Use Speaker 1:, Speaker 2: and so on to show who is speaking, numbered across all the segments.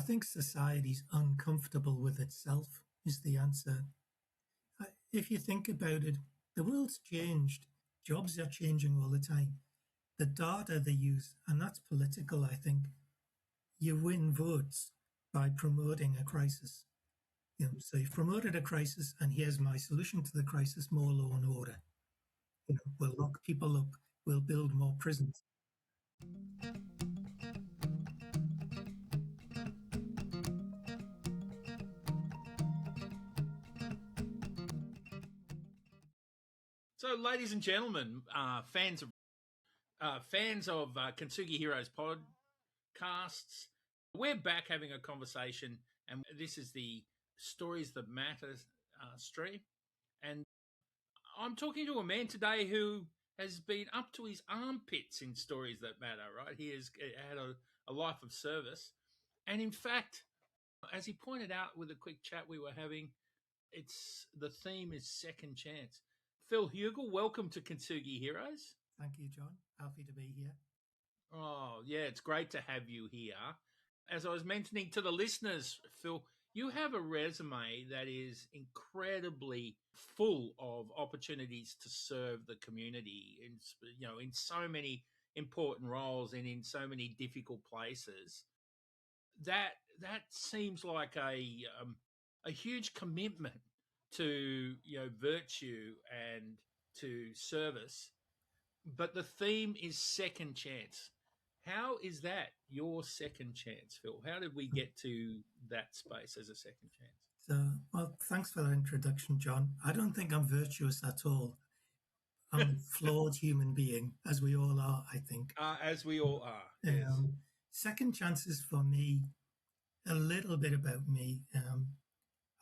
Speaker 1: think society's uncomfortable with itself is the answer. If you think about it, the world's changed. Jobs are changing all the time. The data they use, and that's political, I think. You win votes by promoting a crisis. So you've promoted a crisis, and here's my solution to the crisis: more law and order. We'll lock people up. We'll build more prisons.
Speaker 2: So, ladies and gentlemen, fans of Kintsugi Heroes podcasts, we're back having a conversation, and this is the Stories That Matter stream. And I'm talking to a man today who has been up to his armpits in Stories That Matter, right? He has had a life of service. And in fact, as he pointed out with a quick chat we were having, the theme is second chance. Phil Hugill, welcome to Kintsugi Heroes.
Speaker 1: Thank you, John. Happy to be here.
Speaker 2: Oh, yeah, it's great to have you here. As I was mentioning to the listeners, Phil, you have a resume that is incredibly full of opportunities to serve the community in so many important roles and in so many difficult places. That seems like a huge commitment to virtue and to service, but the theme is second chance. How is that your second chance, Phil? How did we get to that space as a second chance?
Speaker 1: So, well, thanks for that introduction, John. I don't think I'm virtuous at all. I'm a flawed human being, as we all are, I think.
Speaker 2: As we all are, yes.
Speaker 1: Second chances for me, a little bit about me.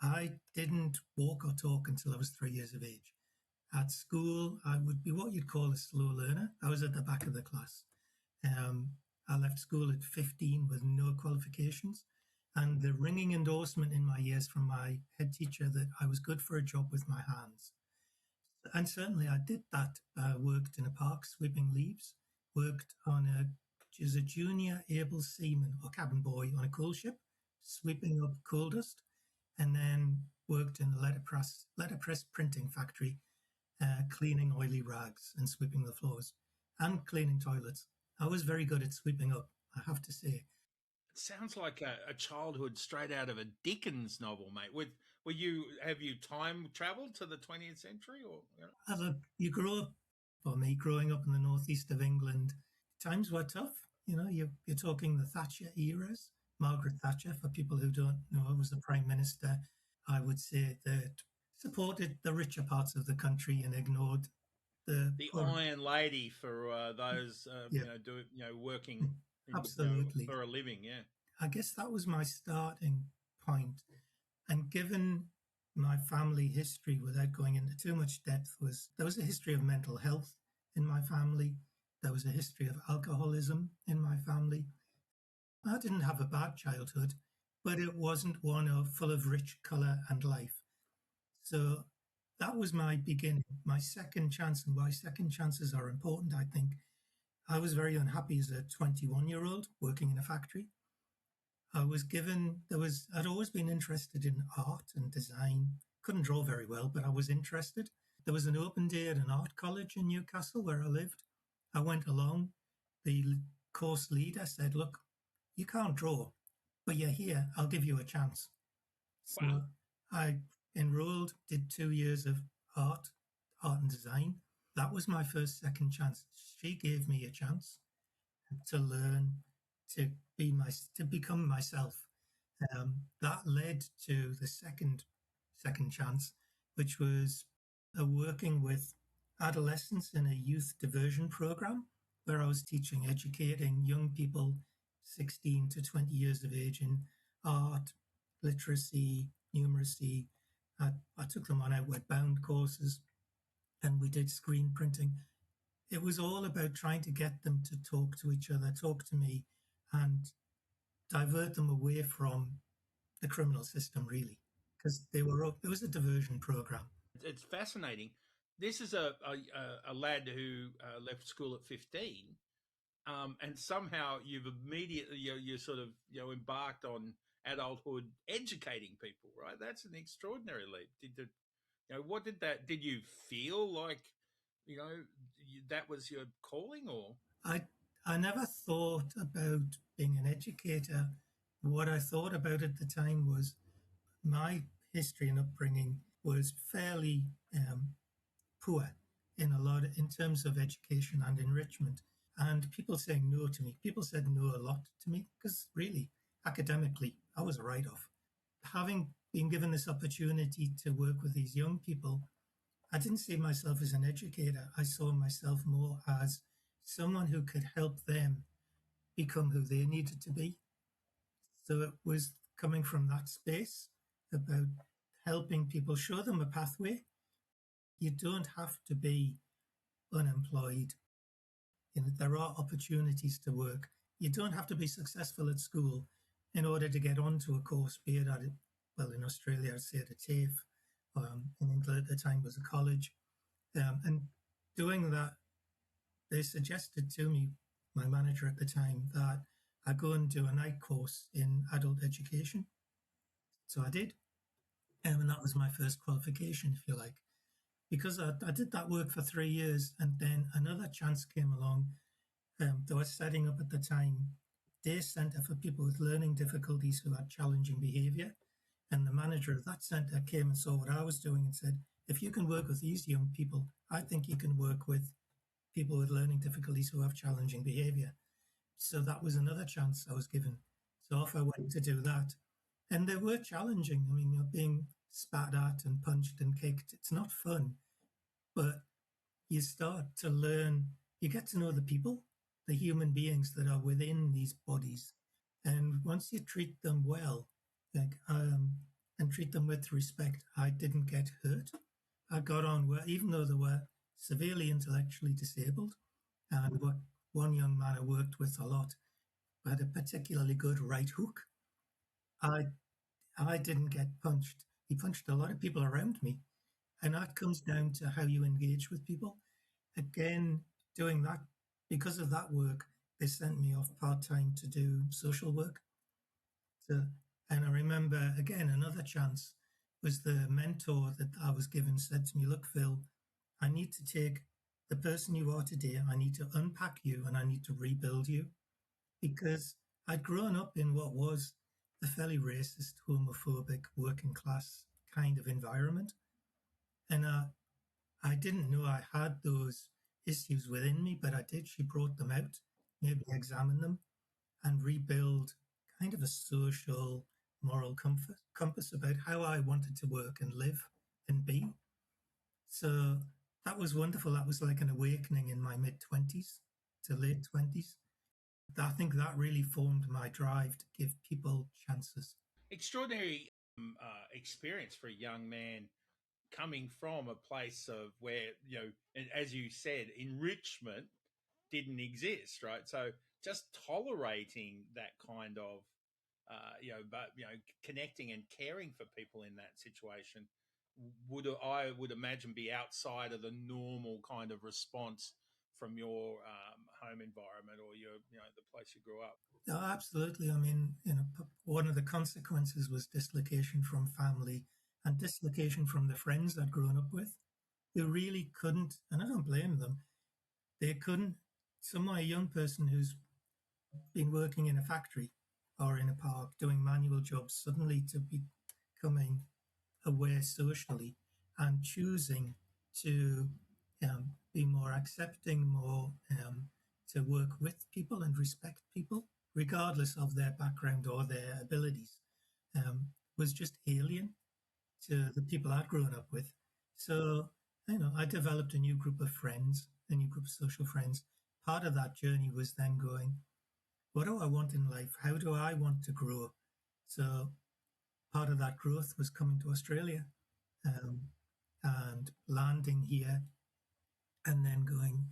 Speaker 1: I didn't walk or talk until I was 3 years of age. At school, I would be what you'd call a slow learner. I was at the back of the class. I left school at 15 with no qualifications, and the ringing endorsement in my ears from my head teacher that I was good for a job with my hands. And certainly I did that. I worked in a park sweeping leaves, worked as a junior able seaman or cabin boy on a coal ship, sweeping up coal dust, and then worked in a letterpress printing factory, cleaning oily rags and sweeping the floors and cleaning toilets. I was very good at sweeping up, I have to say.
Speaker 2: It sounds like a childhood straight out of a Dickens novel, mate. Have you time traveled to the 20th century, or?
Speaker 1: You grow up. For me, growing up in the northeast of England, times were tough. You're talking the Thatcher eras. Margaret Thatcher, for people who don't know, was the Prime Minister, I would say, that supported the richer parts of the country and ignored the
Speaker 2: Iron Lady for those working
Speaker 1: absolutely
Speaker 2: for a living. Yeah,
Speaker 1: I guess that was my starting point. And given my family history, without going into too much depth, there was a history of mental health in my family. There was a history of alcoholism in my family. I didn't have a bad childhood, but it wasn't one full of rich colour and life. So that was my beginning, my second chance, and why second chances are important, I think. I was very unhappy as a 21-year-old working in a factory. I'd always been interested in art and design. Couldn't draw very well, but I was interested. There was an open day at an art college in Newcastle where I lived. I went along. The course leader said, "Look, you can't draw, but you're here. I'll give you a chance." So
Speaker 2: wow.
Speaker 1: I enrolled, did 2 years of art and design. That was my first second chance. She gave me a chance to learn, to become myself. That led to the second chance, which was working with adolescents in a youth diversion program, where I was educating young people 16 to 20 years of age in art, literacy, numeracy. I took them on outward bound courses, and we did screen printing. It was all about trying to get them to talk to each other, talk to me, and divert them away from the criminal system, really, because it was a diversion program.
Speaker 2: It's fascinating. This is a lad who left school at 15, and somehow you've immediately you sort of embarked on adulthood educating people, right? That's an extraordinary leap. What did that? Did you feel like that was your calling, or
Speaker 1: I I never thought about being an educator. What I thought about at the time was my history and upbringing was fairly poor in terms of education and enrichment. And people saying no to me, people said no a lot to me because really, academically, I was a write off. Having been given this opportunity to work with these young people, I didn't see myself as an educator. I saw myself more as someone who could help them become who they needed to be. So it was coming from that space about helping people, show them a pathway. You don't have to be unemployed. There are opportunities to work. You don't have to be successful at school in order to get onto a course, be it at, well, in Australia, I'd say at a TAFE, in England at the time was a college. And doing that, they suggested to me, my manager at the time, that I go and do a night course in adult education. So I did. And that was my first qualification, if you like. Because I did that work for 3 years, and then another chance came along. They were setting up at the time day centre for people with learning difficulties who had challenging behaviour. And the manager of that centre came and saw what I was doing and said, if you can work with these young people, I think you can work with people with learning difficulties who have challenging behaviour. So that was another chance I was given. So off I went to do that. And they were challenging. I mean, you're being spat at and punched and kicked. It's not fun, but you start to learn, you get to know the people, the human beings that are within these bodies. And once you treat them well, and treat them with respect, I didn't get hurt. I got on well, even though they were severely intellectually disabled. And one young man I worked with a lot had a particularly good right hook. I I didn't get punched. He punched a lot of people around me. And that comes down to how you engage with people. Again, doing that, because of that work, they sent me off part time to do social work. So, and I remember, again, another chance was the mentor that I was given said to me, look, Phil, I need to take the person you are today, I need to unpack you and I need to rebuild you. Because I'd grown up in what was a fairly racist, homophobic, working class kind of environment. And I didn't know I had those issues within me, but I did. She brought them out, made me examine them, and rebuild kind of a social, moral compass about how I wanted to work and live and be. So that was wonderful. That was like an awakening in my mid 20s to late 20s. I think that really formed my drive to give people chances.
Speaker 2: extraordinary experience for a young man coming from a place of where and as you said, enrichment didn't exist, right? So just tolerating that kind of but connecting and caring for people in that situation I would imagine be outside of the normal kind of response from your home environment or your the place you grew up.
Speaker 1: No, absolutely. I mean, one of the consequences was dislocation from family and dislocation from the friends I'd grown up with. Who really couldn't, and I don't blame them, they couldn't. Some a young person who's been working in a factory or in a park doing manual jobs suddenly to be becoming aware socially and choosing to be more accepting, more to work with people and respect people, regardless of their background or their abilities, was just alien to the people I'd grown up with. So, I developed a new group of friends, a new group of social friends. Part of that journey was then going, what do I want in life? How do I want to grow? So, part of that growth was coming to Australia um, and landing here and then going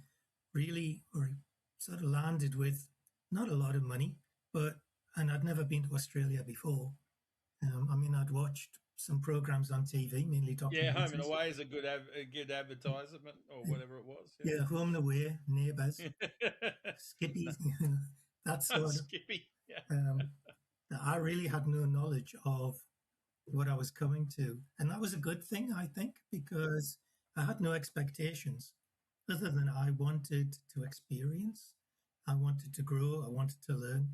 Speaker 1: really, or sort of landed with not a lot of money, and I'd never been to Australia before. I mean, I'd watched some programs on TV, mainly
Speaker 2: Yeah, Home and
Speaker 1: documentaries.
Speaker 2: Away is a good advertisement or whatever it was.
Speaker 1: Yeah, Home and Away, Neighbours, Skippy, that sort of.
Speaker 2: Skippy. Yeah.
Speaker 1: Um, I really had no knowledge of what I was coming to. And that was a good thing, I think, because I had no expectations other than I wanted to experience, I wanted to grow, I wanted to learn.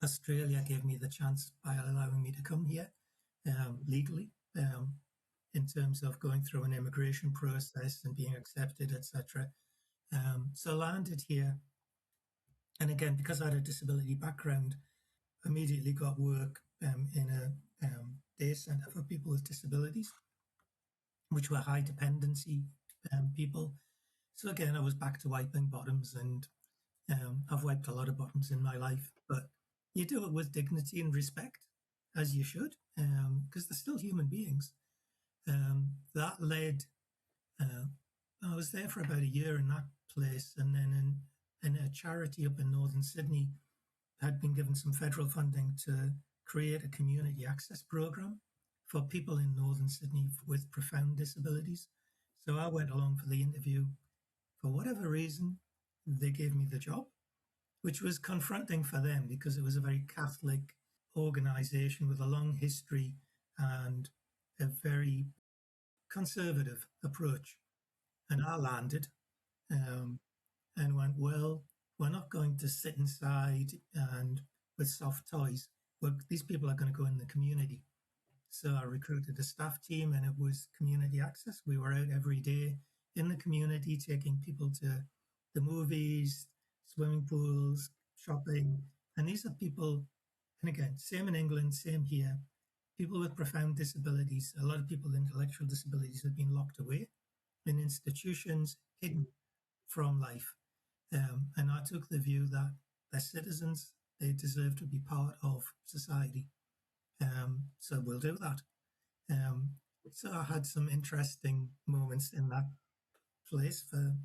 Speaker 1: Australia gave me the chance by allowing me to come here legally, in terms of going through an immigration process and being accepted, etc. So I landed here. And again, because I had a disability background, immediately got work in a day centre for people with disabilities, which were high dependency people. So again, I was back to wiping bottoms, and I've wiped a lot of bottoms in my life, but you do it with dignity and respect, as you should, because they're still human beings. That led, I was there for about a year in that place, and then in a charity up in northern Sydney, had been given some federal funding to create a community access program for people in northern Sydney with profound disabilities. So I went along for the interview. For whatever reason, they gave me the job, which was confronting for them because it was a very Catholic organisation with a long history and a very conservative approach. And I landed and went, well, we're not going to sit inside and with soft toys. These people are going to go in the community. So I recruited a staff team, and it was community access. We were out every day in the community, taking people to the movies, swimming pools, shopping. And these are people, and again, same in England, same here, people with profound disabilities. A lot of people with intellectual disabilities have been locked away in institutions, hidden from life. And I took the view that they're citizens, they deserve to be part of society. So we'll do that. So I had some interesting moments in that place for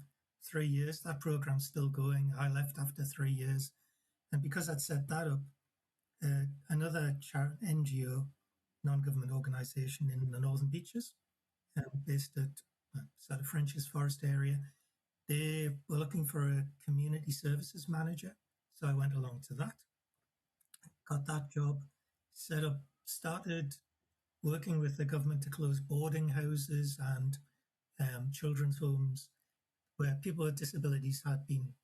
Speaker 1: 3 years. That program's still going. I left after 3 years. And because I'd set that up, another NGO, non-government organisation in the Northern Beaches, based at sort of French's Forest area, they were looking for a community services manager. So I went along to that, got that job, set up, started working with the government to close boarding houses and children's homes where people with disabilities had been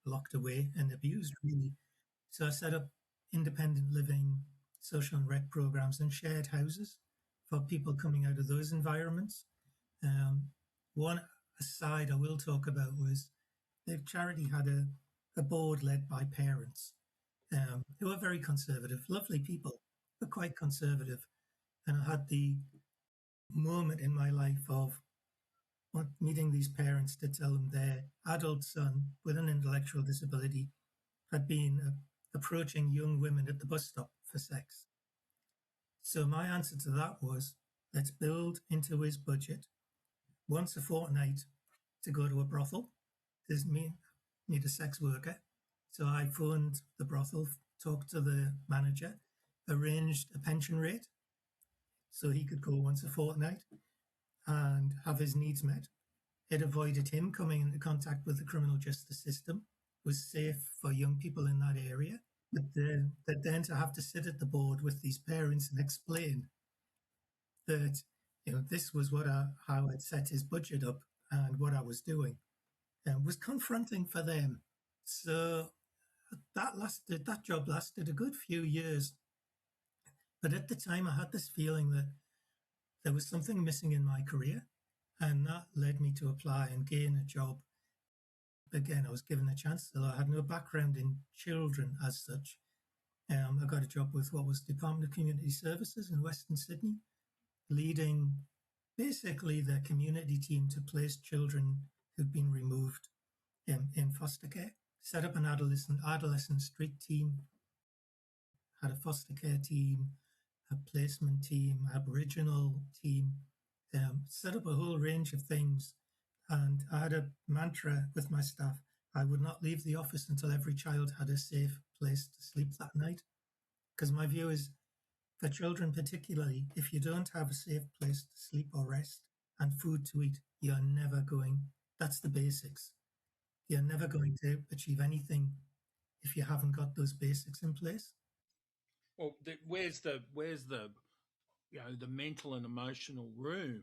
Speaker 1: locked away and abused, really. So I set up independent living, social and rec programs and shared houses for people coming out of those environments. One aside I will talk about was the charity had a board led by parents who were very conservative, lovely people, but quite conservative. And I had the moment in my life of meeting these parents to tell them their adult son with an intellectual disability had been approaching young women at the bus stop for sex. So my answer to that was, let's build into his budget once a fortnight to go to a brothel. Does need a sex worker. So I phoned the brothel, talked to the manager, arranged a pension rate so he could go once a fortnight and have his needs met. It avoided him coming into contact with the criminal justice system, was safe for young people in that area. But then to have to sit at the board with these parents and explain that, this was how I'd set his budget up and what I was doing, was confronting for them. So that job lasted a good few years. But at the time, I had this feeling that there was something missing in my career, and that led me to apply and gain a job. Again, I was given a chance, although I had no background in children as such. I got a job with what was Department of Community Services in Western Sydney, leading basically the community team to place children who'd been removed in foster care. Set up an adolescent street team, had a foster care team, a placement team, Aboriginal team, set up a whole range of things. And I had a mantra with my staff: I would not leave the office until every child had a safe place to sleep that night. Because my view is, For children, particularly, if you don't have a safe place to sleep or rest and food to eat, you're never going, that's the basics. You're never going to achieve anything if you haven't got those basics in place.
Speaker 2: Well, where's the the mental and emotional room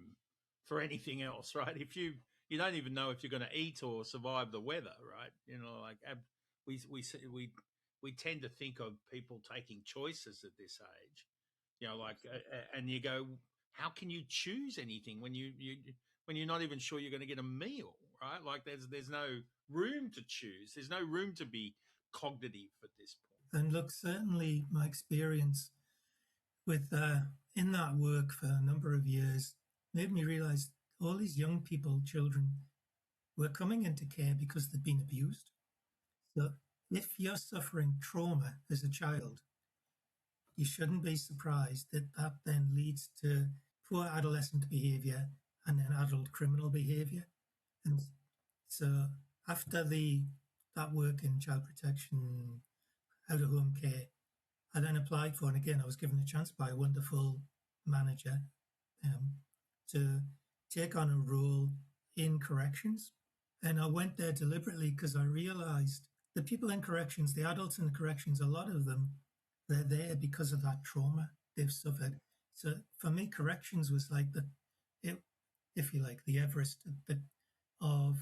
Speaker 2: for anything else, right? If you don't even know if you're going to eat or survive the weather, right? Like we tend to think of people taking choices at this age, and you go, how can you choose anything when when you're not even sure you're going to get a meal, right? Like there's no room to choose. There's no room to be cognitive at this point.
Speaker 1: And look, certainly my experience with in that work for a number of years made me realize all these young people, children, were coming into care because they've been abused. So if you're suffering trauma as a child, you shouldn't be surprised that that then leads to poor adolescent behavior and then adult criminal behavior. And so after that work in child protection, out of home care, I then applied for, and again, I was given a chance by a wonderful manager um, to take on a role in corrections. And I went there deliberately because I realized the people in corrections, the adults in the corrections, a lot of them, they're there because of that trauma they've suffered. So for me, corrections was like if you like, the Everest of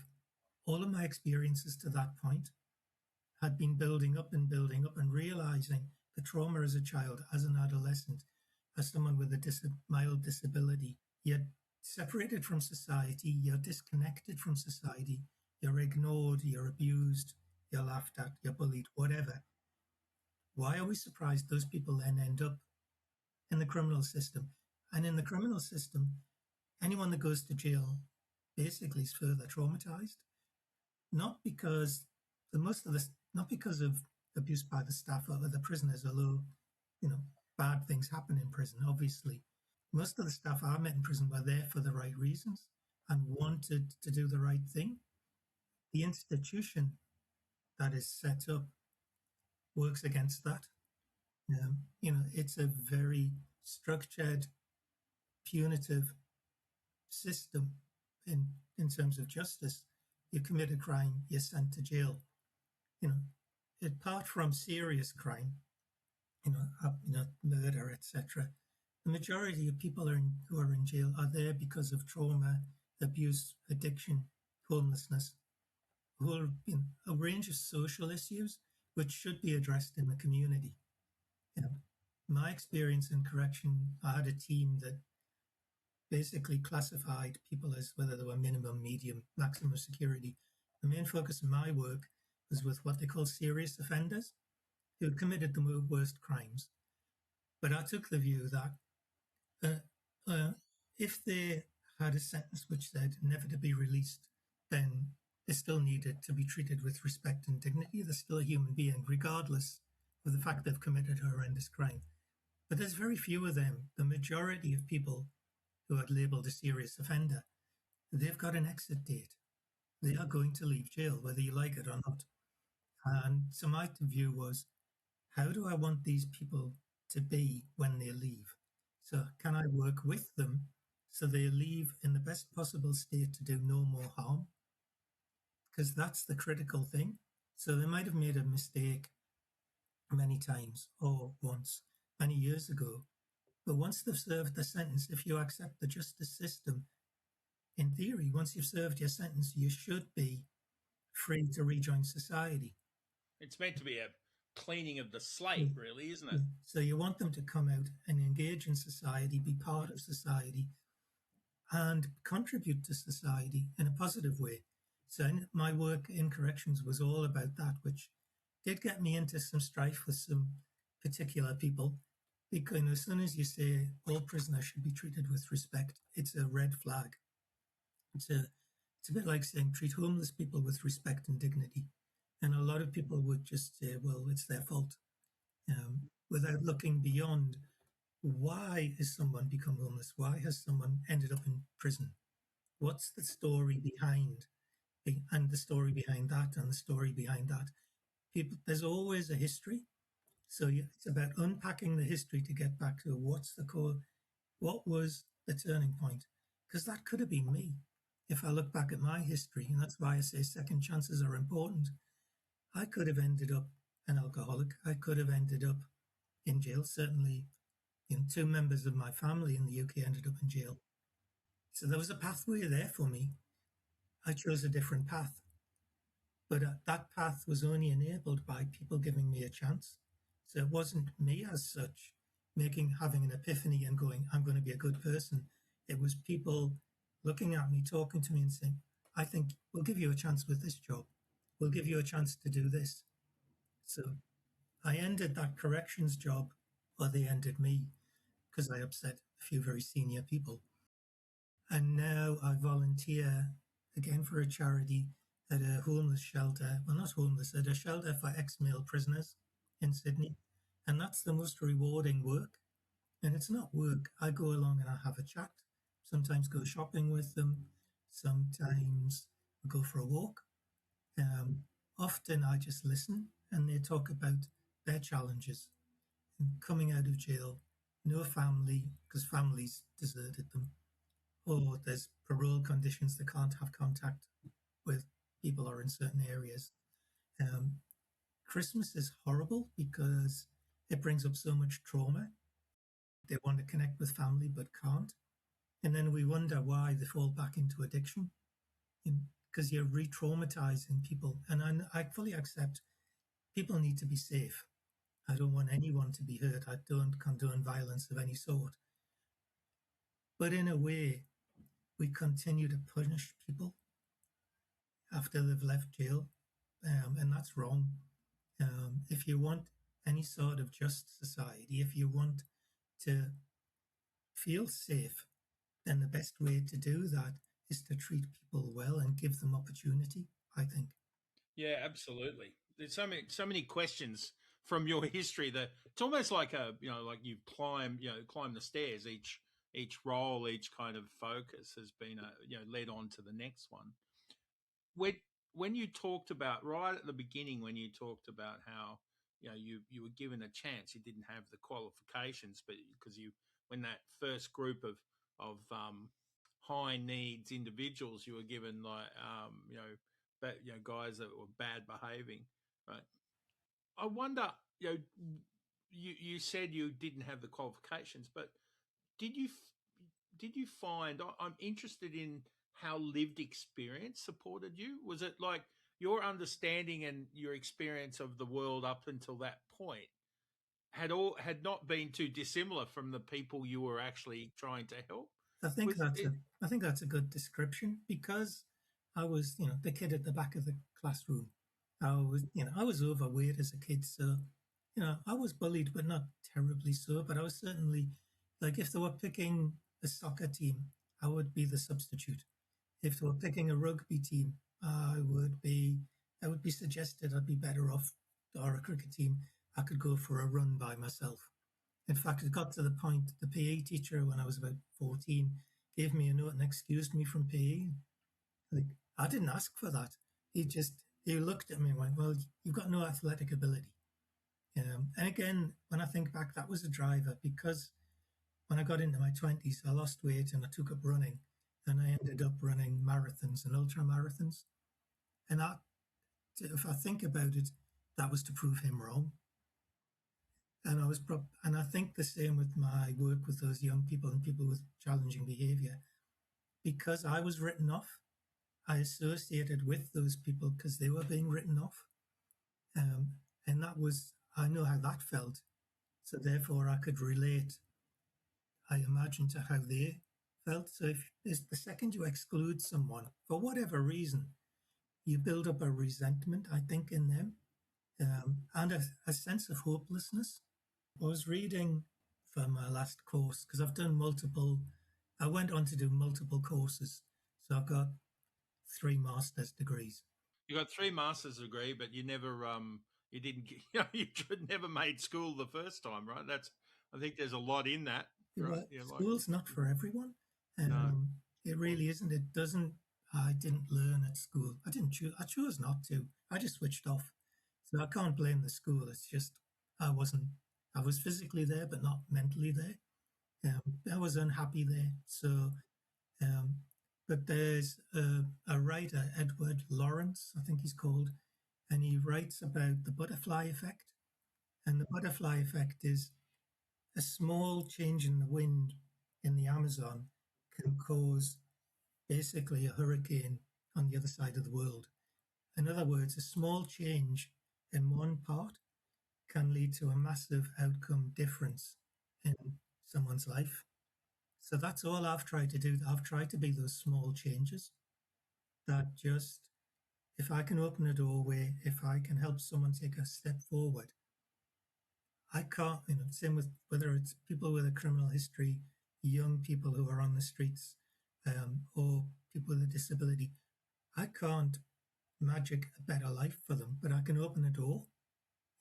Speaker 1: all of my experiences to that point had been building up and realizing the trauma as a child, as an adolescent, as someone with a mild disability. You're separated from society, you're disconnected from society, you're ignored, you're abused, you're laughed at, you're bullied, whatever. Why are we surprised those people then end up in the criminal system? And in the criminal system, anyone that goes to jail basically is further traumatized, not because not because of abuse by the staff or the prisoners, although bad things happen in prison. Obviously, most of the staff I met in prison were there for the right reasons and wanted to do the right thing. The institution that is set up works against that. It's a very structured, punitive system in terms of justice. You commit a crime, you're sent to jail. Apart from serious crime, murder, etc., the majority of people who are in jail are there because of trauma, abuse, addiction, homelessness, a range of social issues which should be addressed in the community. My experience in correction, I had a team that basically classified people as whether they were minimum, medium, maximum security. The main focus of my work was with what they call serious offenders who had committed the worst crimes. But I took the view that if they had a sentence which said never to be released, then they still needed to be treated with respect and dignity. They're still a human being, regardless of the fact they've committed a horrendous crime. But there's very few of them. The majority of people who are labelled a serious offender, they've got an exit date. They are going to leave jail, whether you like it or not. And so my view was, how do I want these people to be when they leave? So can I work with them so they leave in the best possible state to do no more harm? Because that's the critical thing. So they might have made a mistake many times or once, many years ago. But once they've served the sentence, if you accept the justice system, in theory, once you've served your sentence, you should be free to rejoin society.
Speaker 2: It's meant to be a cleaning of the slate, really, isn't it?
Speaker 1: So you want them to come out and engage in society, be part of society, and contribute to society in a positive way. So my work in corrections was all about that, which did get me into some strife with some particular people. Because as soon as you say all prisoners should be treated with respect, it's a red flag. It's a bit like saying treat homeless people with respect and dignity. And a lot of people would just say, well, it's their fault, without looking beyond why has someone become homeless? Why has someone ended up in prison? What's the story behind, and the story behind that, and the story behind that? There's always a history. So it's about unpacking the history to get back to what's the core, what was the turning point? Because that could have been me. If I look back at my history, and that's why I say second chances are important, I could have ended up an alcoholic. I could have ended up in jail. Certainly, two members of my family in the UK ended up in jail. So there was a pathway there for me. I chose a different path, but that path was only enabled by people giving me a chance. So it wasn't me as such having an epiphany and going, I'm going to be a good person. It was people looking at me, talking to me, and saying, I think we'll give you a chance with this job. We'll give you a chance to do this. So I ended that corrections job, or they ended me, because I upset a few very senior people. And now I volunteer again for a charity at a homeless shelter. Well, not homeless, at a shelter for ex-male prisoners in Sydney. And that's the most rewarding work. And it's not work. I go along and I have a chat, sometimes go shopping with them, sometimes we go for a walk. Often I just listen and they talk about their challenges and coming out of jail, no family because families deserted them, or there's parole conditions, they can't have contact with people or in certain areas. Christmas is horrible because it brings up so much trauma. They want to connect with family but can't. And then we wonder why they fall back into addiction because you're re traumatizing people. And I fully accept people need to be safe. I don't want anyone to be hurt. I don't condone violence of any sort. But in a way, we continue to punish people after they've left jail, and that's wrong. If you want any sort of just society, if you want to feel safe, then the best way to do that is to treat people well and give them opportunity, I think.
Speaker 2: Yeah, absolutely. There's so many questions from your history that it's almost like like you've climbed the stairs. Each role, each kind of focus has been led on to the next one. When when you talked about right at the beginning, when you talked about how you were given a chance, you didn't have the qualifications, but because you when that first group of high needs individuals, you were given like but guys that were bad behaving, right? I wonder, you said you didn't have the qualifications, but did you did you find I'm interested in how lived experience supported you? Was it like your understanding and your experience of the world up until that point had not been too dissimilar from the people you were actually trying to help?
Speaker 1: I think
Speaker 2: Was
Speaker 1: that's
Speaker 2: it?
Speaker 1: a good description because I was, the kid at the back of the classroom. I was overweight as a kid, so I was bullied, but not terribly so. But I was certainly like if they were picking a soccer team, I would be the substitute. If they were picking a rugby team, I would be suggested I'd be better off, or a cricket team, I could go for a run by myself. In fact, it got to the point the PE teacher, when I was about 14, gave me a note and excused me from PE. Like, I didn't ask for that. He looked at me and went, well, you've got no athletic ability. And again, when I think back, that was a driver because when I got into my 20s, I lost weight and I took up running. And I ended up running marathons and ultra marathons. And if I think about it, that was to prove him wrong. And and I think the same with my work with those young people and people with challenging behavior. Because I was written off, I associated with those people because they were being written off. And I know how that felt. So therefore, I could relate, I imagine, to how they felt. So if the second you exclude someone for whatever reason, you build up a resentment, I think, in them, and a sense of hopelessness. I was reading for my last course because I went on to do multiple courses. So I've got 3 master's degrees.
Speaker 2: You got 3 master's degree, but you never you didn't you never made school the first time, right? That's I think there's a lot in that, right?
Speaker 1: Well,
Speaker 2: Yeah, like
Speaker 1: school's not for everyone.
Speaker 2: no,
Speaker 1: It really isn't. It doesn't. I didn't learn at school. I didn't choose. I chose not to. I just switched off. So I can't blame the school. It's just I wasn't. I was physically there, but not mentally there. I was unhappy there. So, um, but there's a writer, Edward Lawrence, I think he's called, and he writes about the butterfly effect. And the butterfly effect is a small change in the wind in the Amazon can cause basically a hurricane on the other side of the world. In other words, a small change in one part can lead to a massive outcome difference in someone's life. So that's all I've tried to do. I've tried to be those small changes that just, if I can open a doorway, if I can help someone take a step forward, I can't, same with whether it's people with a criminal history, young people who are on the streets, or people with a disability. I can't magic a better life for them, but I can open a door,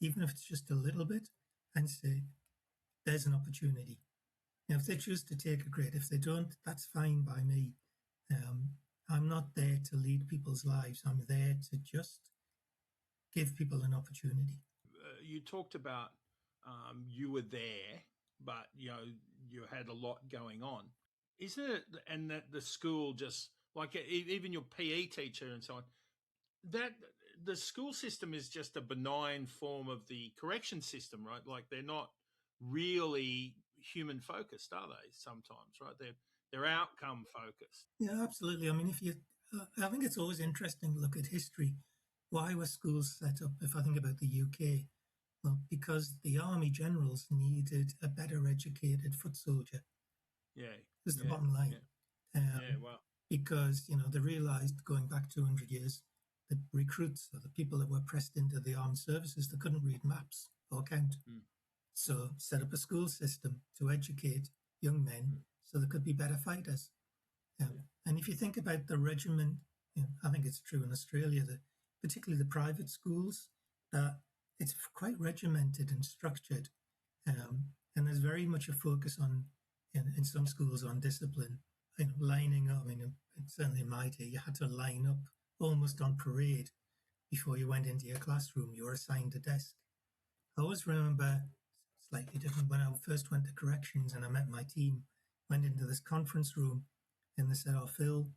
Speaker 1: even if it's just a little bit, and say, there's an opportunity. Now, if they choose to take it, great. If they don't, that's fine by me. I'm not there to lead people's lives. I'm there to just give people an opportunity.
Speaker 2: You talked about you were there, but you had a lot going on. Isn't it? And that the school just like even your PE teacher and so on. That the school system is just a benign form of the correction system, right? Like they're not really human focused, are they? Sometimes, right? They're outcome focused.
Speaker 1: Yeah, absolutely. I mean, I think it's always interesting to look at history. Why were schools set up? If I think about the UK, well, because the army generals needed a better educated foot soldier.
Speaker 2: Yeah,
Speaker 1: Is the bottom line.
Speaker 2: Yeah, well,
Speaker 1: because they realised going back 200 years, the recruits or the people that were pressed into the armed services, they couldn't read maps or count. So set up a school system to educate young men so they could be better fighters. And if you think about the regiment, I think it's true in Australia, that particularly the private schools, that it's quite regimented and structured. And there's very much a focus on, in some schools, on discipline. Lining up. I mean, certainly in my day, you had to line up almost on parade before you went into your classroom. You were assigned a desk. I always remember, slightly different, when I first went to corrections and I met my team, went into this conference room, and they said, "Oh, Phil,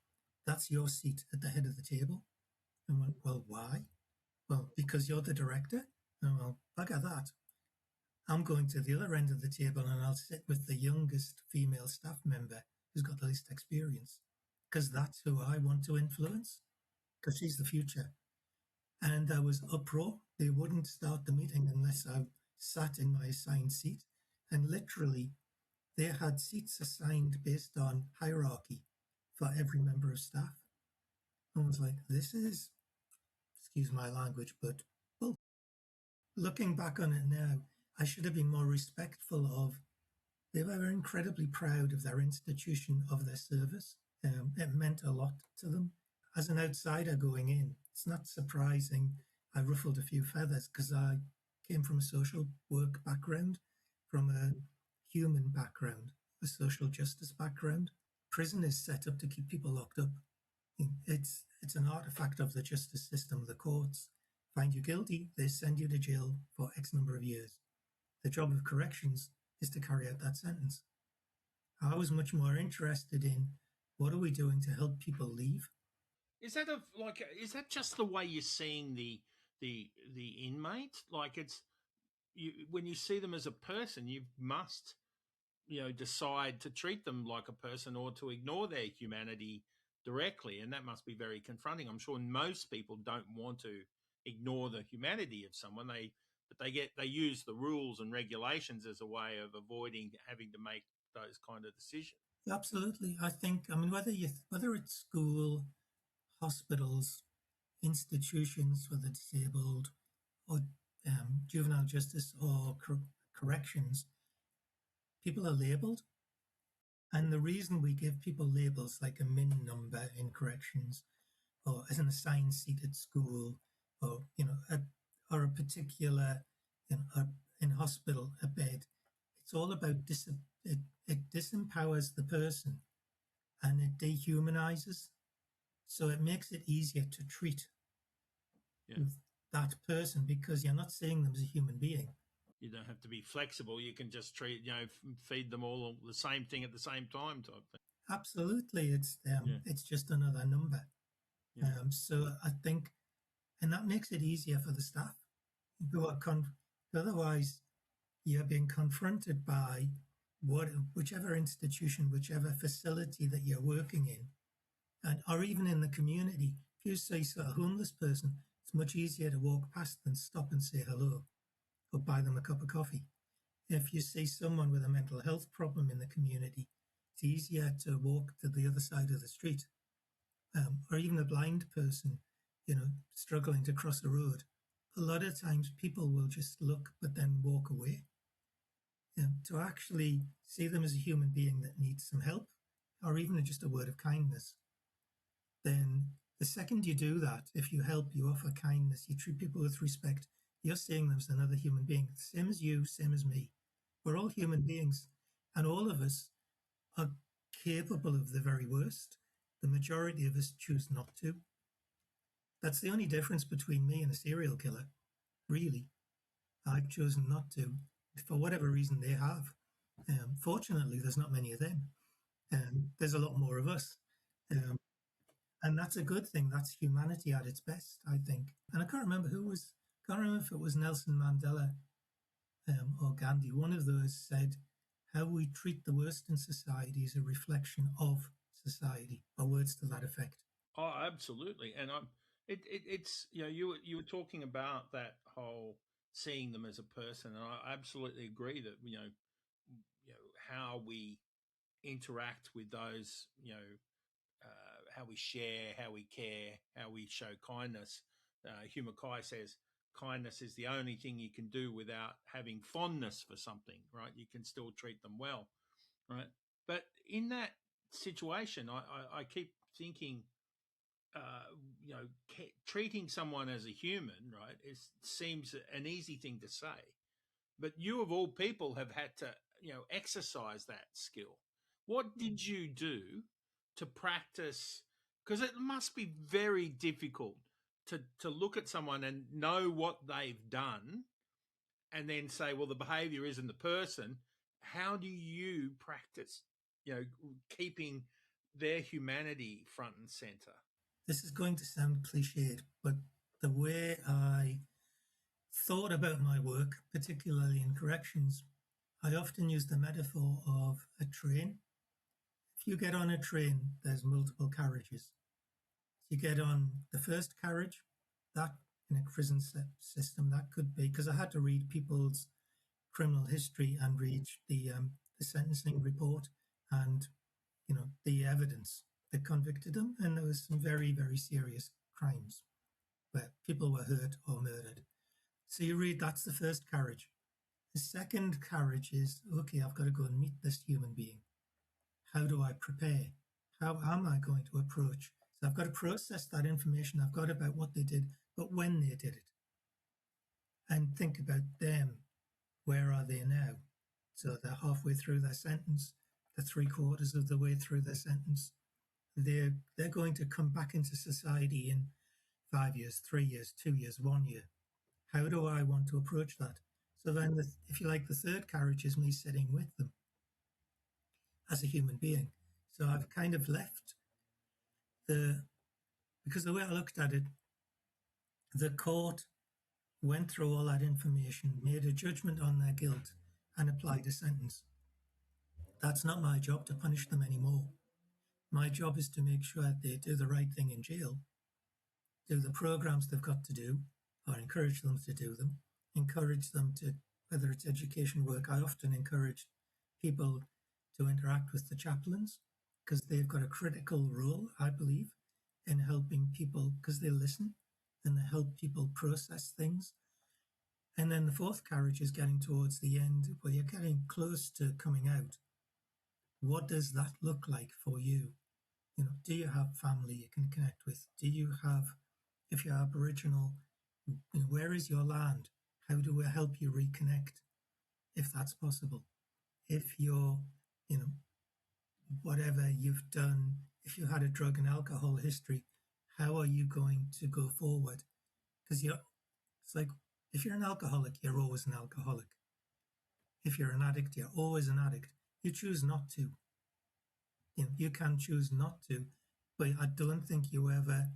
Speaker 1: that's your seat at the head of the table." And I went, "Well, why?" "Well, because you're the director." And well, bugger that. I'm going to the other end of the table and I'll sit with the youngest female staff member who's got the least experience, because that's who I want to influence, because she's the future. And there was uproar. They wouldn't start the meeting unless I sat in my assigned seat. And literally, they had seats assigned based on hierarchy for every member of staff. And I was like, this is, excuse my language, but well, looking back on it now, I should have been more respectful of. They were incredibly proud of their institution, of their service. It meant a lot to them. As an outsider going in, it's not surprising I ruffled a few feathers, because I came from a social work background, from a human background, a social justice background. Prison is set up to keep people locked up. It's an artifact of the justice system. The courts find you guilty, they send you to jail for X number of years. The job of corrections is to carry out that sentence. I was much more interested in, what are we doing to help people leave?
Speaker 2: Is that just the way you're seeing the inmate? Like it's when you see them as a person, you must decide to treat them like a person or to ignore their humanity directly, and that must be very confronting. I'm sure most people don't want to ignore the humanity of someone. They use the rules and regulations as a way of avoiding having to make those kind of decisions.
Speaker 1: Absolutely. I think, whether it's school, hospitals, institutions for the disabled, or juvenile justice, or corrections, people are labelled. And the reason we give people labels like a min number in corrections, or as an assigned seat at school, or or a particular, in hospital, a bed, it's all about it disempowers the person and it dehumanizes. So it makes it easier to treat that person, because you're not seeing them as a human being.
Speaker 2: You don't have to be flexible. You can just treat, feed them all the same thing at the same time type thing.
Speaker 1: Absolutely,
Speaker 2: Yeah.
Speaker 1: it's just another number.
Speaker 2: Yeah.
Speaker 1: So I think, and that makes it easier for the staff who are otherwise you're being confronted by whichever institution, whichever facility that you're working in, and or even in the community. If you see a homeless person, it's much easier to walk past than stop and say hello or buy them a cup of coffee. If you see someone with a mental health problem in the community, it's easier to walk to the other side of the street. Or even a blind person, struggling to cross a road. A lot of times people will just look but then walk away. To actually see them as a human being that needs some help, or even just a word of kindness, then the second you do that, if you help, you offer kindness, you treat people with respect, you're seeing them as another human being, same as you, same as me. We're all human beings, and all of us are capable of the very worst. The majority of us choose not to. That's the only difference between me and a serial killer, really. I've chosen not to, for whatever reason they have. Fortunately, there's not many of them. There's a lot more of us. And that's a good thing. That's humanity at its best, I think. And I can't remember if it was Nelson Mandela or Gandhi. One of those said, how we treat the worst in society is a reflection of society, or words to that effect.
Speaker 2: Oh, absolutely. And it's you were talking about that whole seeing them as a person, and I absolutely agree that how we interact with those, how we share, how we care, how we show kindness. Hugh Mackay says kindness is the only thing you can do without having fondness for something, right? You can still treat them well, right? But in that situation, I keep thinking, treating someone as a human, right? It seems an easy thing to say, but you of all people have had to, exercise that skill. What did you do to practice? Because it must be very difficult to look at someone and know what they've done and then say, well, the behavior isn't the person. How do you practice, keeping their humanity front and center?
Speaker 1: This is going to sound cliched, but the way I thought about my work, particularly in corrections, I often use the metaphor of a train. If you get on a train, there's multiple carriages. You get on the first carriage, that in a prison system, that could be, because I had to read people's criminal history and read the sentencing report and, the evidence that convicted them. And there was some very, very serious crimes where people were hurt or murdered. So you read, that's the first carriage. The second carriage is, okay, I've got to go and meet this human being. How do I prepare? How am I going to approach? So I've got to process that information I've got about what they did, but when they did it. And think about them. Where are they now? So they're halfway through their sentence. They're 3/4 of the way through their sentence. They're going to come back into society in 5 years, 3 years, 2 years, 1 year. How do I want to approach that? So then, if you like, the third carriage is me sitting with them as a human being. So I've kind of left because the way I looked at it, the court went through all that information, made a judgment on their guilt, and applied a sentence. That's not my job to punish them anymore. My job is to make sure they do the right thing in jail, do the programs they've got to do, or encourage them to do them, encourage them to, whether it's education work, I often encourage people to interact with the chaplains because they've got a critical role, I believe, in helping people because they listen and they help people process things. And then the fourth carriage is getting towards the end where you're getting close to coming out. What does that look like for you? Do you have family you can connect with? Do you have, if you're Aboriginal, where is your land? How do we help you reconnect, if that's possible? If you're, whatever you've done, if you had a drug and alcohol history, how are you going to go forward? Because it's like, if you're an alcoholic, you're always an alcoholic. If you're an addict, you're always an addict. You choose not to. You can choose not to, but I don't think you ever.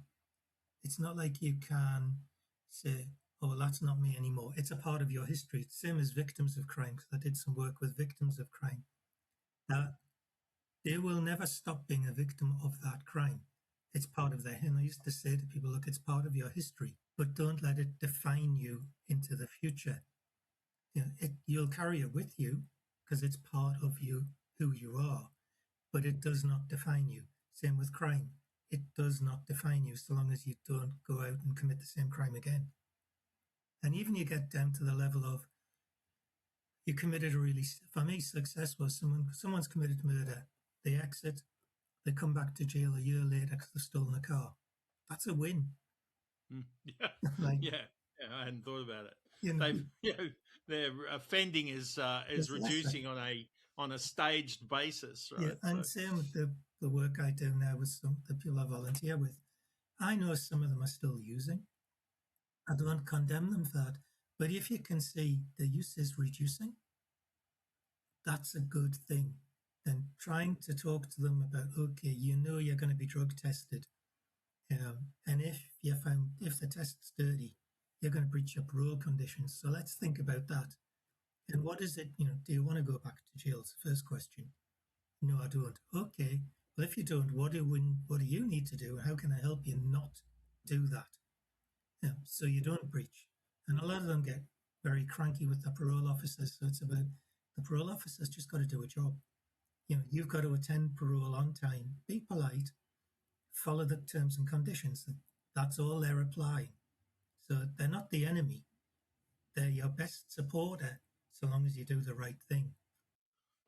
Speaker 1: It's not like you can say, "Oh, well, that's not me anymore." It's a part of your history. It's the same as victims of crime, because I did some work with victims of crime. They will never stop being a victim of that crime. It's part of their. And I used to say to people, "Look, it's part of your history, but don't let it define you into the future. You'll carry it with you because it's part of you, who you are, but it does not define you." Same with crime. It does not define you so long as you don't go out and commit the same crime again. And even you get down to the level of you committed a really, for me, success was someone's committed murder. They exit, they come back to jail a year later because they've stolen a car. That's a win.
Speaker 2: Yeah,
Speaker 1: Like,
Speaker 2: yeah, I hadn't thought about it.
Speaker 1: you know,
Speaker 2: They've, their offending is
Speaker 1: It's
Speaker 2: reducing on a staged basis, right?
Speaker 1: yeah, and same with the work I do now with some the people I volunteer with. I know some of them are still using. I don't condemn them for that. But if you can see the use is reducing, that's a good thing. And trying to talk to them about, okay, you're going to be drug tested. And if the test's dirty, you're going to breach your parole conditions. So let's think about that. And what is it, do you want to go back to jail? It's the first question. No, I don't. Okay. Well, if you don't, what do you need to do? How can I help you not do that? So you don't breach. And a lot of them get very cranky with the parole officers. So it's about the parole officers just got to do a job. You've got to attend parole on time, be polite, follow the terms and conditions. That's all they're applying. So they're not the enemy. They're your best supporter so long as you do the right thing.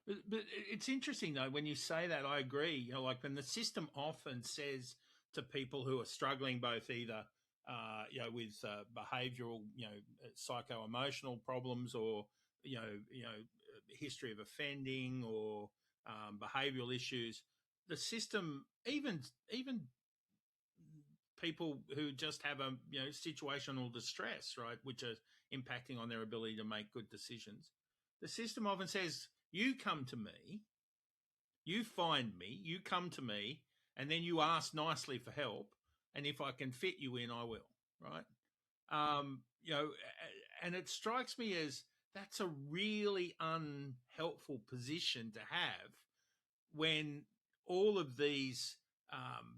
Speaker 2: But it's interesting though when you say that. I agree. Like when the system often says to people who are struggling, both either with behavioural, psycho-emotional problems, or history of offending, or behavioural issues, the system, even people who just have a situational distress, right, which are impacting on their ability to make good decisions. The system often says, "You come to me, you find me, you come to me, and then you ask nicely for help, and if I can fit you in, I will." Right? And it strikes me as that's a really unhelpful position to have when all of these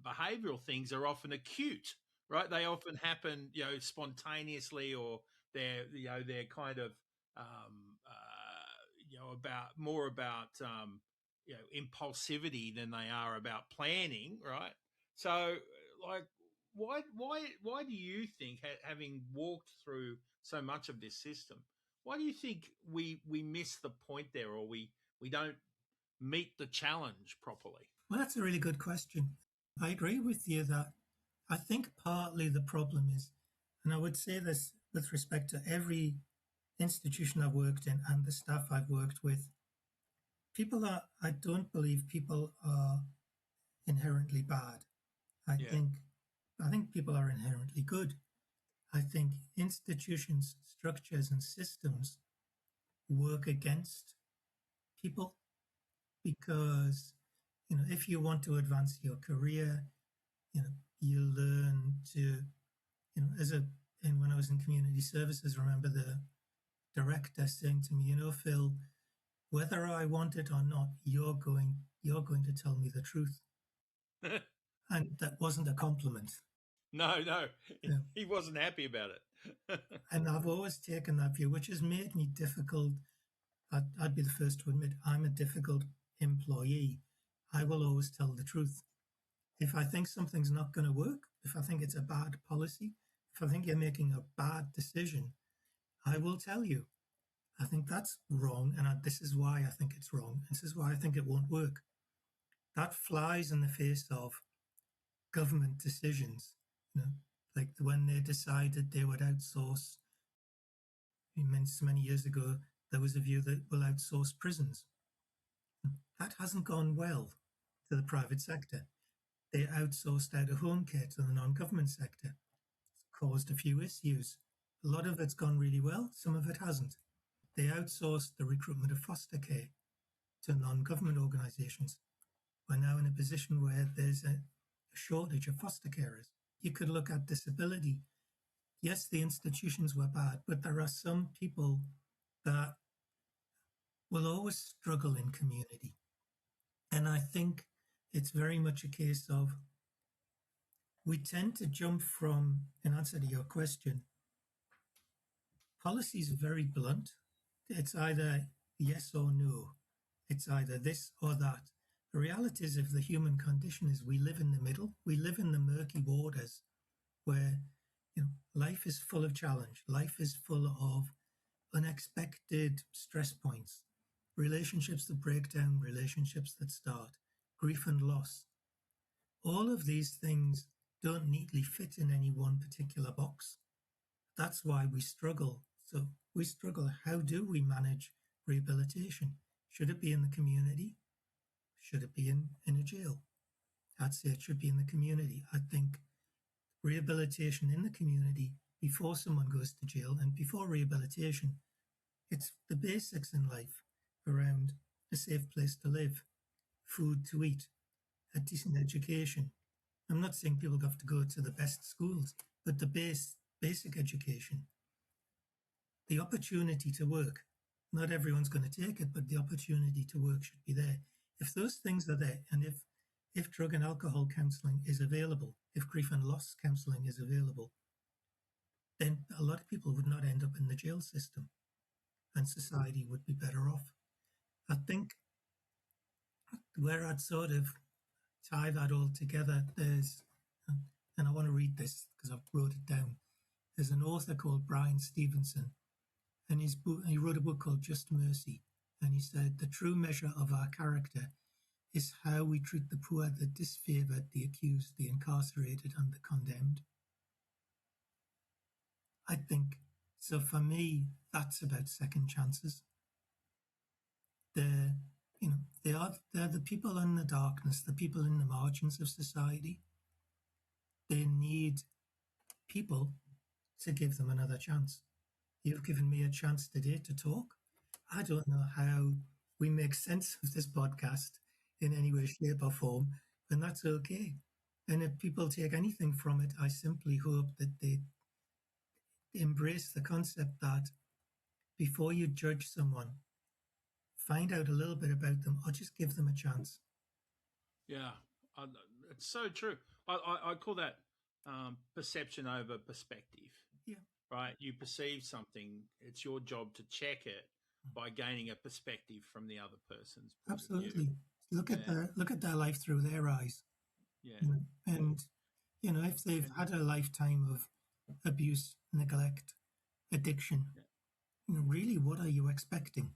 Speaker 2: behavioral things are often acute, right? They often happen, spontaneously, or they're kind of, about impulsivity than they are about planning, right? So, like, why do you think, having walked through so much of this system, why do you think we miss the point there, or we don't meet the challenge properly?
Speaker 1: Well, that's a really good question. I agree with you that I think partly the problem is, and I would say this with respect to every institution I've worked in and the staff I've worked with, I don't believe people are inherently bad. I
Speaker 2: Yeah.
Speaker 1: think people are inherently good. I think institutions, structures, and systems work against people because if you want to advance your career, you learn to and when I was in community services, I remember the director saying to me, Phil, whether I want it or not, you're going to tell me the truth. And that wasn't a compliment.
Speaker 2: No,
Speaker 1: Yeah.
Speaker 2: He wasn't happy about it.
Speaker 1: And I've always taken that view, which has made me difficult. I'd be the first to admit I'm a difficult employee. I will always tell the truth. If I think something's not going to work, if I think it's a bad policy, if I think you're making a bad decision, I will tell you. I think that's wrong, and this is why I think it's wrong. This is why I think it won't work. That flies in the face of government decisions. Like when they decided they would outsource. Many years ago, there was a view that we'll outsource prisons. That hasn't gone well to the private sector. They outsourced out of home care to the non-government sector. It's caused a few issues. A lot of it's gone really well, some of it hasn't. They outsourced the recruitment of foster care to non-government organisations. We're now in a position where there's a shortage of foster carers. You could look at disability. Yes, the institutions were bad, but there are some people that will always struggle in community. And I think it's very much a case of we tend to jump from, in answer to your question, policy is very blunt. It's either yes or no. It's either this or that. The reality is, if the human condition is we live in the middle, we live in the murky waters where life is full of challenge. Life is full of unexpected stress points, relationships that break down, relationships that start, grief and loss. All of these things don't neatly fit in any one particular box. That's why we struggle. So we struggle. How do we manage rehabilitation? Should it be in the community? Should it be in a jail? I'd say it should be in the community. I think rehabilitation in the community before someone goes to jail, and before rehabilitation, it's the basics in life around a safe place to live, food to eat, a decent education. I'm not saying people have to go to the best schools, but the basic education, the opportunity to work. Not everyone's going to take it, but the opportunity to work should be there. If those things are there, and if drug and alcohol counselling is available, if grief and loss counselling is available, then a lot of people would not end up in the jail system and society would be better off. I think where I'd sort of tie that all together, there's, and I want to read this because I've wrote it down. There's an author called Brian Stevenson, and he wrote a book called Just Mercy. And he said, the true measure of our character is how we treat the poor, the disfavoured, the accused, the incarcerated, and the condemned. I think, so for me, that's about second chances. They're the people in the darkness, the people in the margins of society. They need people to give them another chance. You've given me a chance today to talk. I don't know how we make sense of this podcast in any way, shape, or form, and that's okay. And if people take anything from it, I simply hope that they embrace the concept that before you judge someone, find out a little bit about them or just give them a chance.
Speaker 2: Yeah, it's so true. I call that perception over perspective.
Speaker 1: Yeah.
Speaker 2: Right? You perceive something, it's your job to check it by gaining a perspective from the other person's point
Speaker 1: Absolutely.
Speaker 2: of view.
Speaker 1: Look at their life through their eyes.
Speaker 2: Yeah.
Speaker 1: And if they've had a lifetime of abuse, neglect, addiction, really, what are you expecting?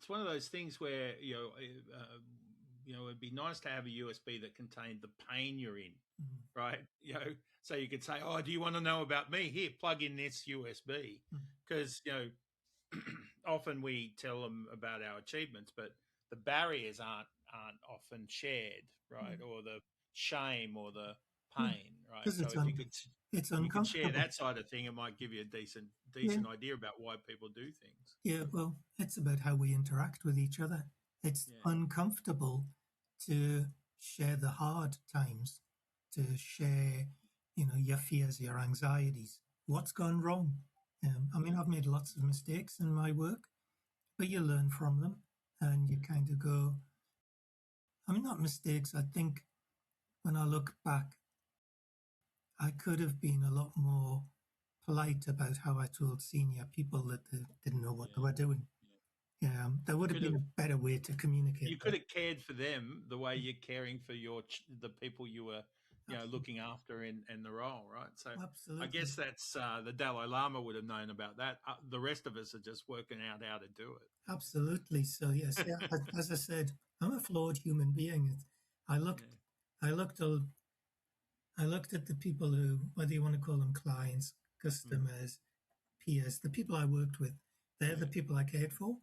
Speaker 2: It's one of those things where it'd be nice to have a USB that contained the pain you're in, right? So you could say, "Oh, do you want to know about me? Here, plug in this USB," because often we tell them about our achievements, but the barriers aren't often shared, right? Or the shame or the pain, right? So if you could share that side of thing, it might give you a decent idea about why people do things.
Speaker 1: Yeah, well, it's about how we interact with each other. It's uncomfortable to share the hard times, to share, your fears, your anxieties. What's gone wrong? I've made lots of mistakes in my work, but you learn from them and you kind of go, not mistakes. I think when I look back, I could have been a lot more polite about how I told senior people that they didn't know what they were doing. Yeah, there would have been a better way to communicate.
Speaker 2: You could have cared for them the way you're caring for the people you were, looking after in the role, right? So
Speaker 1: absolutely.
Speaker 2: I guess that's the Dalai Lama would have known about that. The rest of us are just working out how to do it.
Speaker 1: Absolutely. So yes, as I said, I'm a flawed human being. I looked at the people who, whether you want to call them clients, customers, peers, the people I worked with, they're the people I cared for.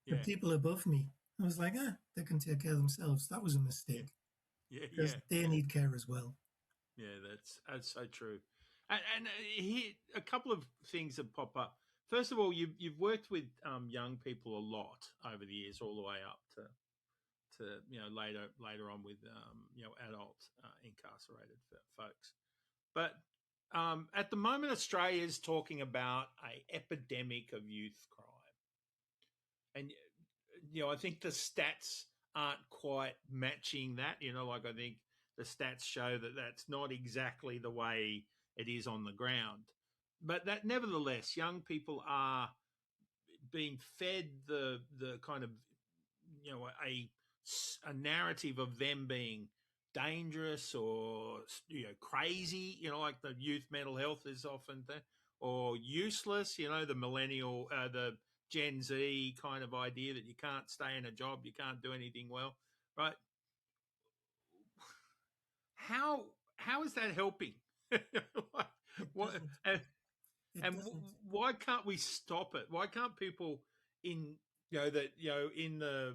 Speaker 1: The people above me, I was like, they can take care of themselves. That was a mistake. Because they need care as well.
Speaker 2: Yeah, that's so true. And here, a couple of things that pop up. first of all, you've worked with young people a lot over the years, all the way up to later on with adult incarcerated folks. But at the moment, Australia is talking about a epidemic of youth crime, and I think the stats aren't quite matching that. Like I think the stats show that that's not exactly the way it is on the ground. But that nevertheless, young people are being fed the kind of a narrative of them being dangerous or crazy, like the youth mental health is often or useless, the millennial the Gen Z kind of idea that you can't stay in a job, you can't do anything well, right? How is that helping? What and,
Speaker 1: It
Speaker 2: and
Speaker 1: doesn't.
Speaker 2: why can't we stop it? Why can't people in in the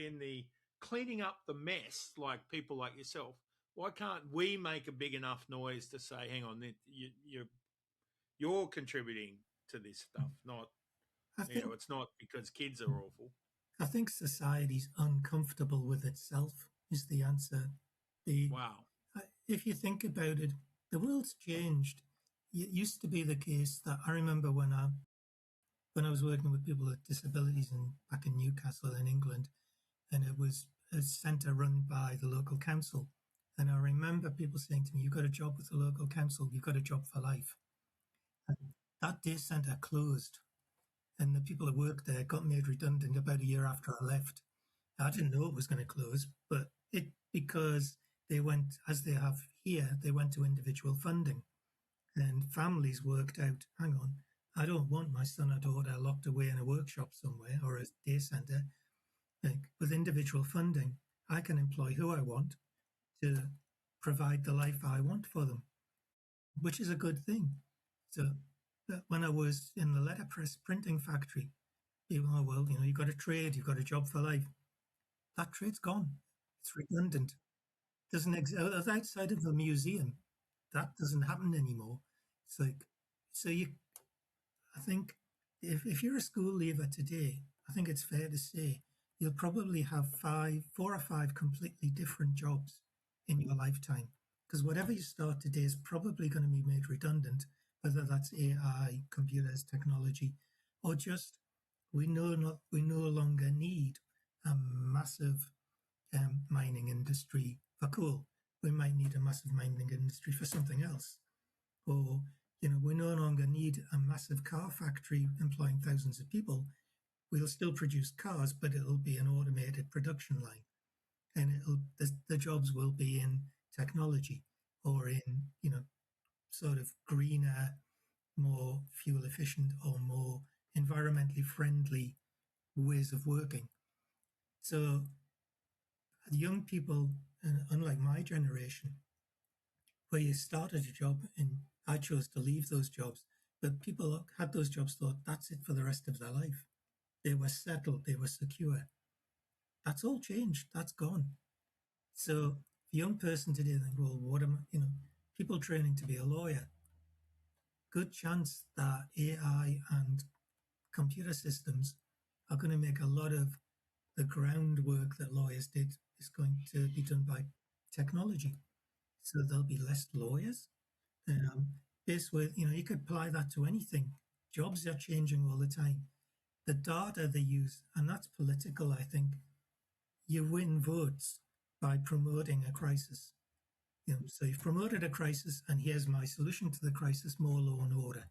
Speaker 2: in the cleaning up the mess, like people like yourself? Why can't we make a big enough noise to say, "Hang on, you're contributing to this stuff"? Not
Speaker 1: I think
Speaker 2: it's not because kids are awful.
Speaker 1: I think society's uncomfortable with itself is the answer. The
Speaker 2: Wow.
Speaker 1: If you think about it, the world's changed. It used to be the case that I remember when I was working with people with disabilities back in Newcastle in England, and it was a centre run by the local council. And I remember people saying to me, "You've got a job with the local council. You've got a job for life." And that day centre closed, and the people that worked there got made redundant about a year after I left. I didn't know it was going to close, but because they went, as they have here, they went to individual funding, and families worked out, hang on, I don't want my son or daughter locked away in a workshop somewhere or a day centre. Like, with individual funding, I can employ who I want to provide the life I want for them, which is a good thing. So when I was in the letterpress printing factory, people, oh, well, you've got a trade, you've got a job for life. That trade's gone. It's redundant. Doesn't outside of the museum. That doesn't happen anymore. It's like, so I think if you're a school leaver today, I think it's fair to say you'll probably have 4 or 5 completely different jobs in your lifetime. Because whatever you start today is probably going to be made redundant, whether that's AI, computers, technology, or just we no longer need a massive mining industry for coal. We might need a massive mining industry for something else. Or, we no longer need a massive car factory employing thousands of people. We'll still produce cars, but it'll be an automated production line. And the jobs will be in technology or in, sort of greener, more fuel efficient or more environmentally friendly ways of working. So young people, unlike my generation, where you started a job and I chose to leave those jobs, but people had those jobs, thought that's it for the rest of their life. They were settled, they were secure. That's all changed. That's gone. So the young person today think, well, what am I, people training to be a lawyer, good chance that AI and computer systems are going to make a lot of the groundwork that lawyers did is going to be done by technology. So there'll be less lawyers. This with, you could apply that to anything. Jobs are changing all the time. The data they use, and that's political, I think. You win votes by promoting a crisis. So you've promoted a crisis, and here's my solution to the crisis: more law and order.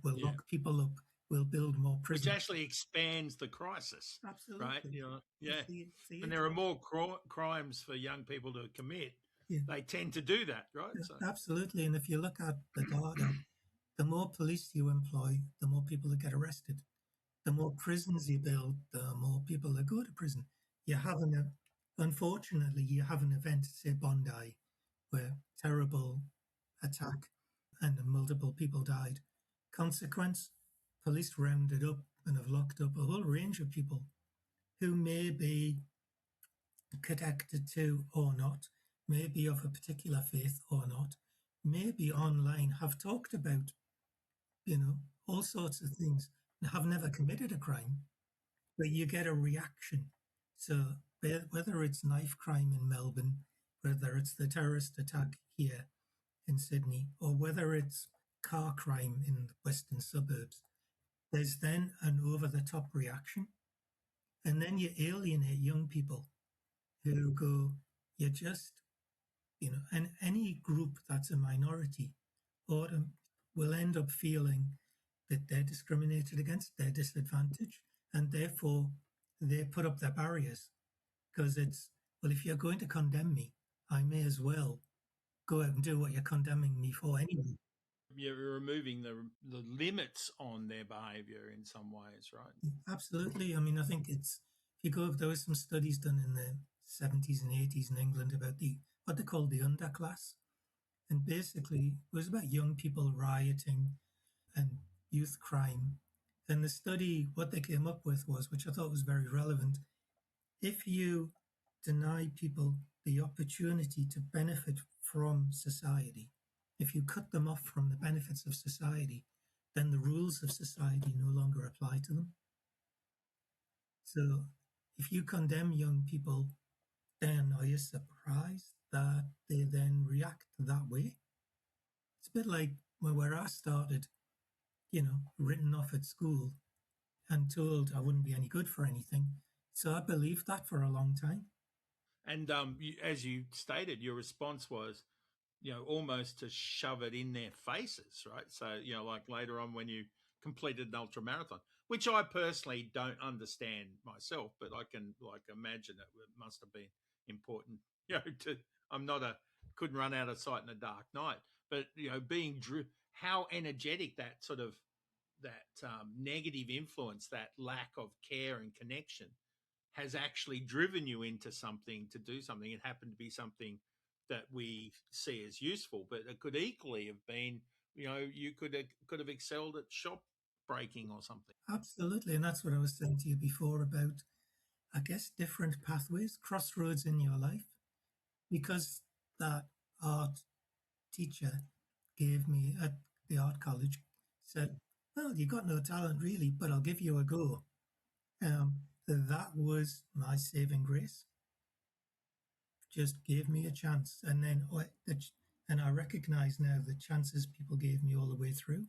Speaker 1: We'll lock people up. We'll build more prisons.
Speaker 2: Which actually expands the crisis.
Speaker 1: Absolutely.
Speaker 2: Right? Yeah.
Speaker 1: See
Speaker 2: when there are more crimes for young people to commit, they tend to do that, right?
Speaker 1: Yeah, so. Absolutely. And if you look at the data, the more police you employ, the more people that get arrested. The more prisons you build, the more people that go to prison. Unfortunately, you have an event, say Bondi, where terrible attack and multiple people died. Consequence, police rounded up and have locked up a whole range of people who may be connected to or not, may be of a particular faith or not, maybe online have talked about, all sorts of things, and have never committed a crime, but you get a reaction. So whether it's knife crime in Melbourne, whether it's the terrorist attack here in Sydney, or whether it's car crime in the western suburbs, there's then an over-the-top reaction. And then you alienate young people who go, you're just, and any group that's a minority will end up feeling that they're discriminated against, they're disadvantaged, and therefore they put up their barriers because it's, well, if you're going to condemn me, I may as well go out and do what you're condemning me for anyway.
Speaker 2: You're removing the limits on their behaviour in some ways, right?
Speaker 1: Absolutely. I mean, I think it's, if you go, there was some studies done in the 70s and 80s in England about what they called the underclass. And basically, it was about young people rioting and youth crime. And the study, what they came up with was, which I thought was very relevant, if you deny people the opportunity to benefit from society, if you cut them off from the benefits of society, then the rules of society no longer apply to them. So if you condemn young people, then are you surprised that they then react that way? It's a bit like where I started, written off at school and told I wouldn't be any good for anything. So I believed that for a long time.
Speaker 2: And as you stated, your response was, almost to shove it in their faces, right? So, like later on when you completed an ultra marathon, which I personally don't understand myself, but I can imagine it must have been important, couldn't run out of sight in a dark night, but, being how energetic that sort of, that negative influence, that lack of care and connection has actually driven you into something to do something. It happened to be something that we see as useful, but it could equally have been, you could have excelled at shop breaking or something.
Speaker 1: Absolutely. And that's what I was saying to you before about, I guess, different pathways, crossroads in your life. Because that art teacher gave me at the art college, said, well, you got no talent really, but I'll give you a go. That was my saving grace. Just gave me a chance. And then, and I recognize now the chances people gave me all the way through.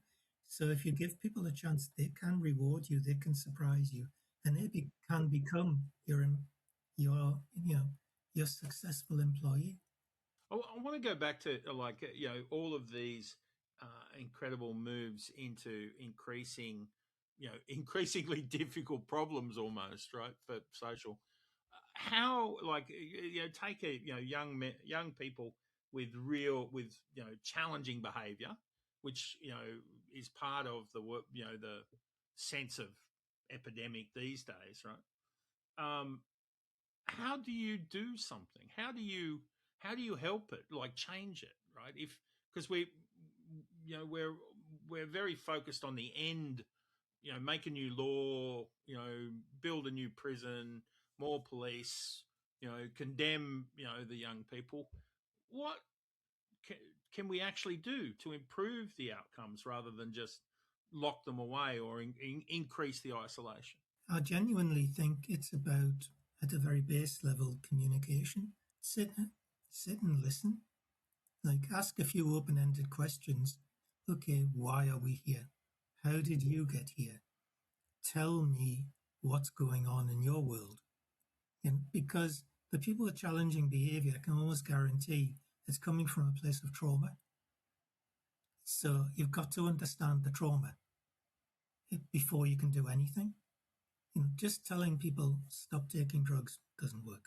Speaker 1: So if you give people a chance, they can reward you, they can surprise you, and they can become your successful employee.
Speaker 2: I want to go back to all of these incredible moves into increasing, increasingly difficult problems almost, right, for social. How, take young people with challenging behaviour, which is part of the work, the sense of epidemic these days, right? How do you do something? How do you help it, change it, right? Because we're very focused on the end, make a new law, build a new prison, more police, condemn, the young people. What can we actually do to improve the outcomes rather than just lock them away or increase the isolation?
Speaker 1: I genuinely think it's about, at a very base level, communication. Sit and listen. Ask a few open-ended questions. Okay, why are we here? How did you get here? Tell me what's going on in your world. And because the people with challenging behavior, I can almost guarantee it's coming from a place of trauma. So you've got to understand the trauma before you can do anything. Just telling people stop taking drugs doesn't work.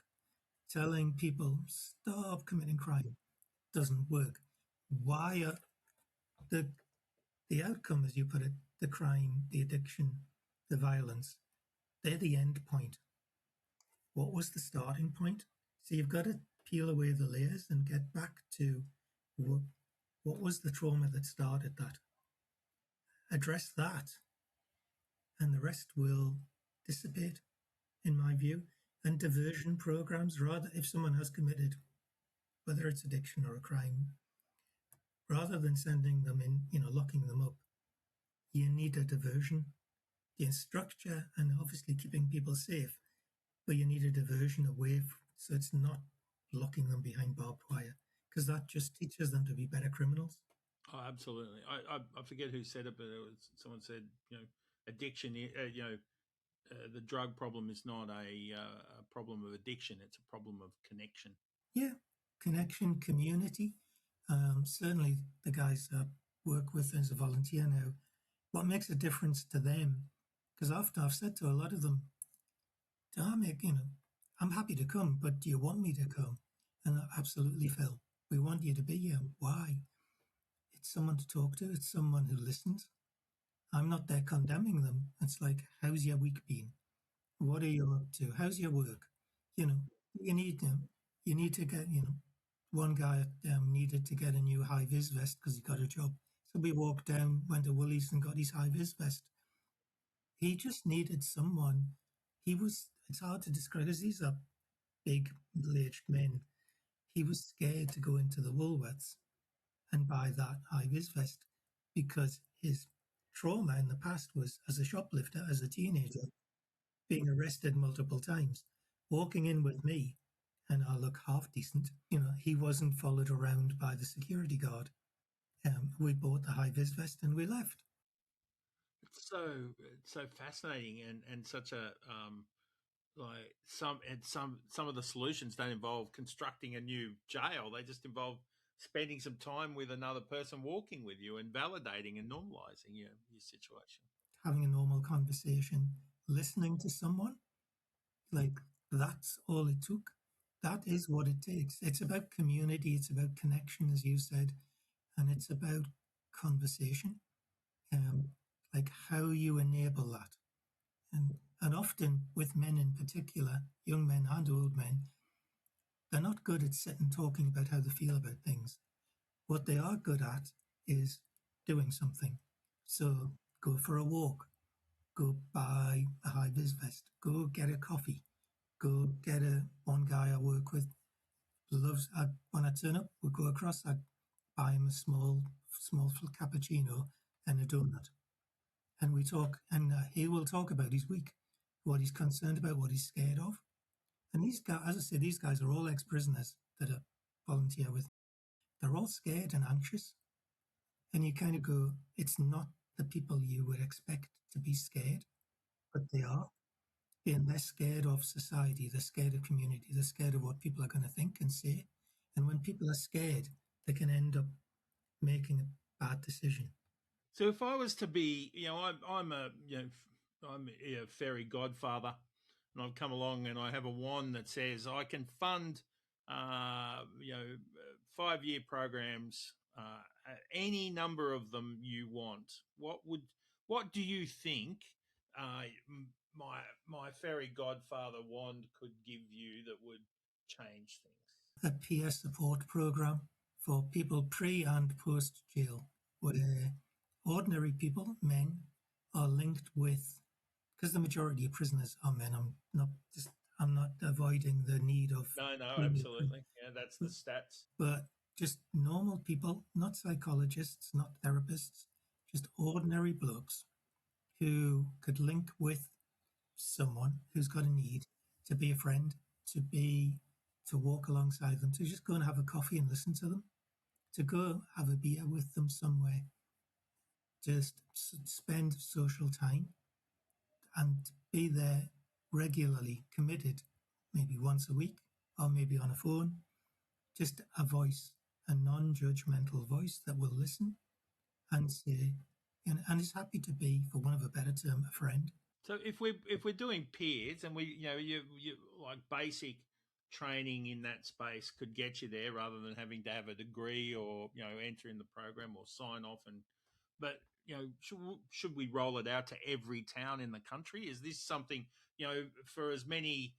Speaker 1: Telling people stop committing crime doesn't work. Why are the outcome, as you put it, the crime, the addiction, the violence, they're the end point. What was the starting point? So you've got to peel away the layers and get back to what was the trauma that started that. Address that, and the rest will dissipate, in my view. And diversion programs, rather, if someone has committed, whether it's addiction or a crime, rather than sending them in, locking them up, you need a diversion. The structure and obviously keeping people safe, but you need a diversion away so it's not locking them behind barbed wire, because that just teaches them to be better criminals.
Speaker 2: Oh, absolutely. I forget who said it, but it was someone said, addiction. The drug problem is not a problem of addiction; it's a problem of connection.
Speaker 1: Yeah, connection, community. Certainly, the guys that work with as a volunteer now, what makes a difference to them? Because after I've said to a lot of them, I'm happy to come, but do you want me to come? And absolutely, Phil, we want you to be here. Why? It's someone to talk to. It's someone who listens. I'm not there condemning them. It's like, how's your week been? What are you up to? How's your work? You know, you need them. You need to get, one guy needed to get a new high vis vest because he got a job. So we walked down, went to Woolies and got his high vis vest. He just needed someone. It's hard to describe because these are big middle aged men. He was scared to go into the Woolworths and buy that high vis vest because his trauma in the past was as a shoplifter, as a teenager, being arrested multiple times, walking in with me, and I look half decent. He wasn't followed around by the security guard. We bought the high vis vest and we left.
Speaker 2: It's so fascinating and such a like some of the solutions don't involve constructing a new jail. They just involve spending some time with another person walking with you and validating and normalizing your situation.
Speaker 1: Having a normal conversation, listening to someone, like that's all it took. That is what it takes. It's about community, it's about connection, as you said, and it's about conversation. Like how you enable that. And often with men in particular, young men and old men, they're not good at sitting talking about how they feel about things. What they are good at is doing something. So go for a walk, go buy a high vis vest, go get a coffee, go get one guy I work with loves, when I turn up, we go across, I buy him a small cappuccino and a donut. And we talk, and he will talk about his week, what he's concerned about, what he's scared of. And these guys, as I say, these guys are all ex-prisoners that are volunteer with. They're all scared and anxious. And you kind of go, it's not the people you would expect to be scared, but they are. And they're scared of society, they're scared of community, they're scared of what people are going to think and say. And when people are scared, they can end up making a bad decision.
Speaker 2: So if I was to be, I'm a fairy godfather, and I've come along and I have a wand that says I can fund, 5-year programs, any number of them you want. What do you think my fairy godfather wand could give you that would change things?
Speaker 1: A peer support program for people pre and post jail, where ordinary people, men, are linked with, because the majority of prisoners are men. I'm not avoiding the need of
Speaker 2: no, absolutely. Yeah, that's the stats.
Speaker 1: But just normal people, not psychologists, not therapists, just ordinary blokes who could link with someone who's got a need, to be a friend, to walk alongside them, to just go and have a coffee and listen to them, to go have a beer with them somewhere, just spend social time and be there regularly, committed, maybe once a week or maybe on a phone, just a voice, a non-judgmental voice that will listen and say, and is happy to be, for want of a better term, a friend.
Speaker 2: So if we're doing peers and you like basic training in that space could get you there rather than having to have a degree or enter in the program or sign off but should we roll it out to every town in the country? Is this something for as many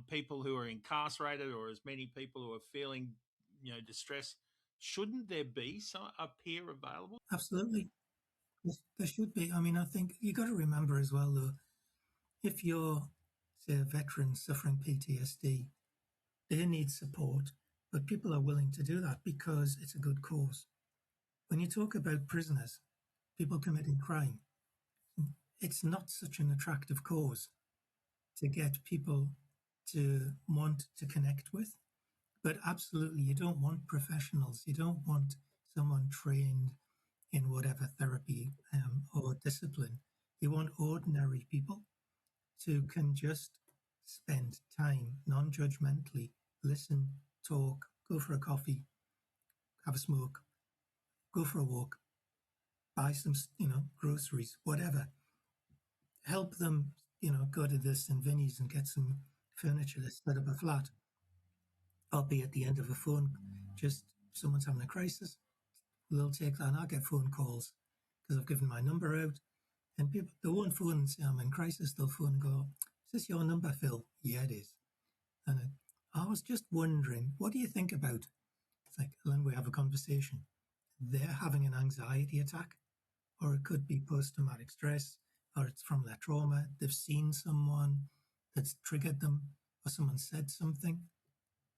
Speaker 2: people who are incarcerated or as many people who are feeling distress? Shouldn't there be a peer available?
Speaker 1: Absolutely. There should be. I mean, I think you got to remember as well, though, if you're, say, a veteran suffering PTSD, they need support, but people are willing to do that because it's a good cause. When you talk about prisoners, people committing crime, it's not such an attractive cause to get people to want to connect with. But absolutely, you don't want professionals. You don't want someone trained in whatever therapy or discipline. You want ordinary people who can just spend time non-judgmentally, listen, talk, go for a coffee, have a smoke, go for a walk, buy some, groceries, whatever. Help them, go to the St. Vinny's and get some furniture to set up a flat. I'll be at the end of a phone, just someone's having a crisis. They'll take that, and I'll get phone calls because I've given my number out. And people, they won't phone and say I'm in crisis. They'll phone and go, "Is this your number, Phil?" "Yeah, it is." And I was just wondering, what do you think about? It's like, then we have a conversation. They're having an anxiety attack, or it could be post-traumatic stress, or it's from their trauma. They've seen someone that's triggered them, or someone said something.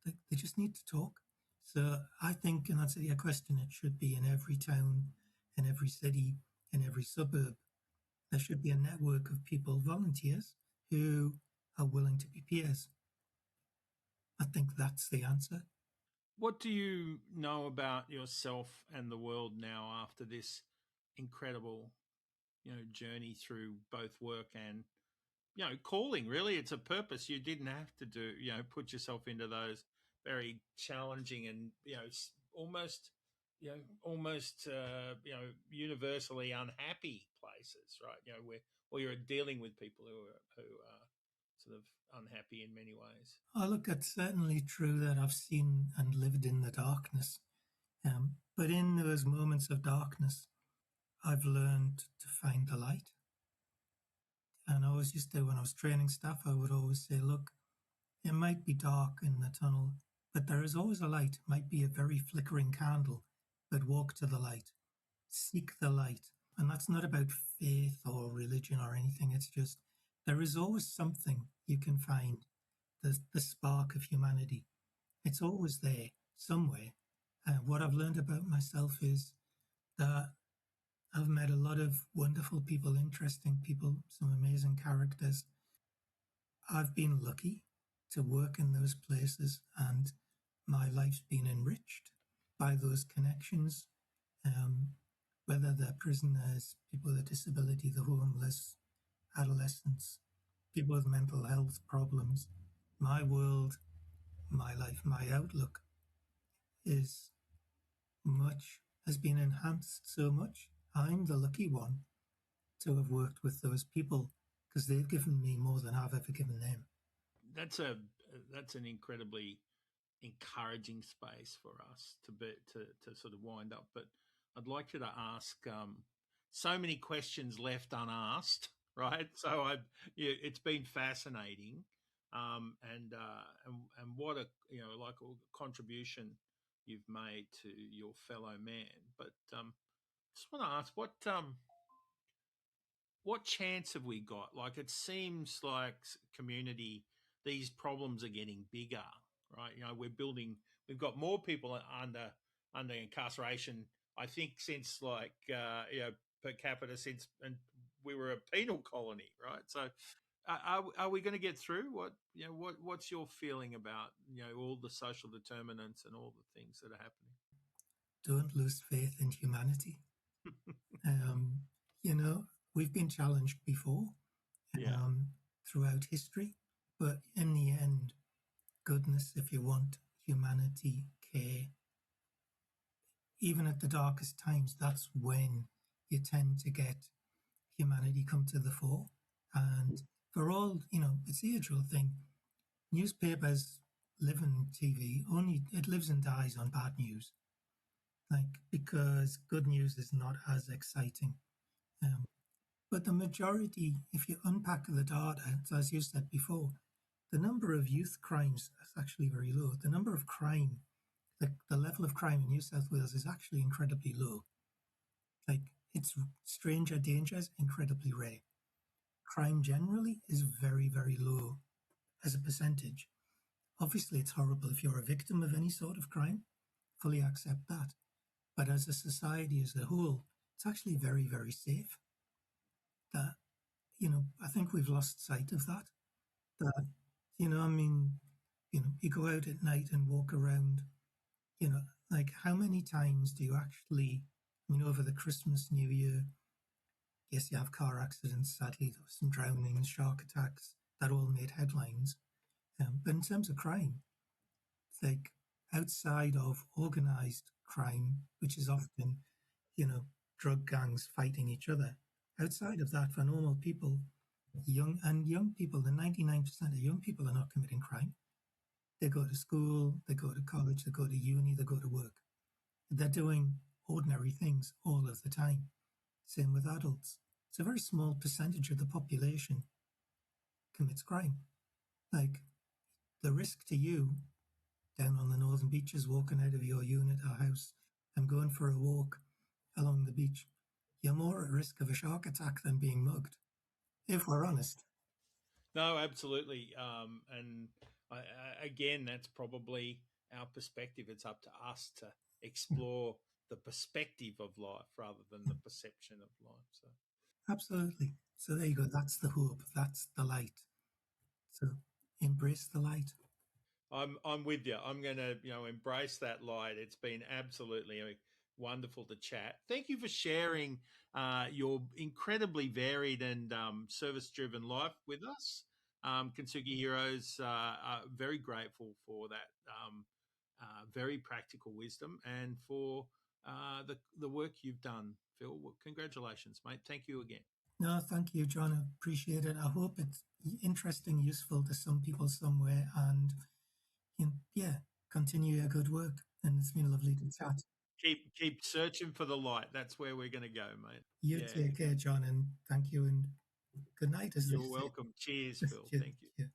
Speaker 1: They just need to talk. So I think, in answer to your question, it should be in every town, in every city, in every suburb. There should be a network of people, volunteers, who are willing to be peers. I think that's the answer.
Speaker 2: What do you know about yourself and the world now after this incredible, journey through both work and, calling? Really, it's a purpose. You didn't have to do, put yourself into those very challenging and, almost, universally unhappy places, right? Where you're dealing with people who are sort of unhappy in many ways.
Speaker 1: Oh, look, it's certainly true that I've seen and lived in the darkness. But in those moments of darkness, I've learned to find the light. And I always used to, when I was training staff, I would always say, look, it might be dark in the tunnel, but there is always a light. It might be a very flickering candle, but walk to the light. Seek the light. And that's not about faith or religion or anything. It's just, there is always something you can find, the spark of humanity. It's always there somewhere. What I've learned about myself is that I've met a lot of wonderful people, interesting people, some amazing characters. I've been lucky to work in those places, and my life's been enriched by those connections, whether they're prisoners, people with disability, the homeless, adolescents, people with mental health problems. My world, my life, my outlook is has been enhanced so much. I'm the lucky one to have worked with those people because they've given me more than I've ever given them.
Speaker 2: That's an incredibly encouraging space for us to sort of wind up. But I'd like you to ask so many questions left unasked, right? So it's been fascinating, and what a like a contribution you've made to your fellow man. But just want to ask what chance have we got? Like, it seems like community, these problems are getting bigger, right? We've got more people under incarceration, I think, since per capita, since, and we were a penal colony, right? So are we going to get through? What's your feeling about, all the social determinants and all the things that are happening?
Speaker 1: Don't lose faith in humanity. We've been challenged before,
Speaker 2: Yeah.
Speaker 1: throughout history, but in the end, goodness, if you want, humanity, care, even at the darkest times, that's when you tend to get humanity come to the fore. And for all, it's the age-old thing. Newspapers live in TV, only it lives and dies on bad news. Because good news is not as exciting. But the majority, if you unpack the data, as you said before, the number of youth crimes is actually very low. The number of crime, the level of crime in New South Wales is actually incredibly low. It's stranger dangers, incredibly rare. Crime generally is very, very low as a percentage. Obviously, it's horrible if you're a victim of any sort of crime. Fully accept that. But as a society as a whole, it's actually very, very safe. That, I think we've lost sight of that. That, I mean, you go out at night and walk around, you know, like how many times do you actually, over the Christmas, New Year, yes, you have car accidents, sadly, there was some drownings, shark attacks, that all made headlines. But in terms of crime, like outside of organized crime, which is often, you know, drug gangs fighting each other, outside of that, for normal people, young people, the 99% of young people are not committing crime. They go to school, they go to college, they go to uni, they go to work. They're doing ordinary things all of the time. Same with adults. It's a very small percentage of the population commits crime. Like the risk to you down on the northern beaches, walking out of your unit or house and going for a walk along the beach, you're more at risk of a shark attack than being mugged, if we're honest.
Speaker 2: No, absolutely. And again, that's probably our perspective. It's up to us to explore the perspective of life rather than the perception of life. So,
Speaker 1: Absolutely. So there you go. That's the hope. That's the light. So embrace the light.
Speaker 2: I'm with you. I'm going to embrace that light. It's been absolutely wonderful to chat. Thank you for sharing your incredibly varied and service driven life with us. Kintsugi Heroes are very grateful for that very practical wisdom and for the work you've done, Phil. Well, congratulations, mate. Thank you again.
Speaker 1: No, thank you, John. I appreciate it. I hope it's interesting, useful to some people somewhere, and yeah, continue your good work. And it's been lovely to chat.
Speaker 2: Keep searching for the light. That's where we're going to go, mate.
Speaker 1: You take care, John, and thank you, and good night, as they
Speaker 2: You're
Speaker 1: say.
Speaker 2: welcome. Cheers, Phil.
Speaker 1: Cheers.
Speaker 2: Thank you.
Speaker 1: Cheers.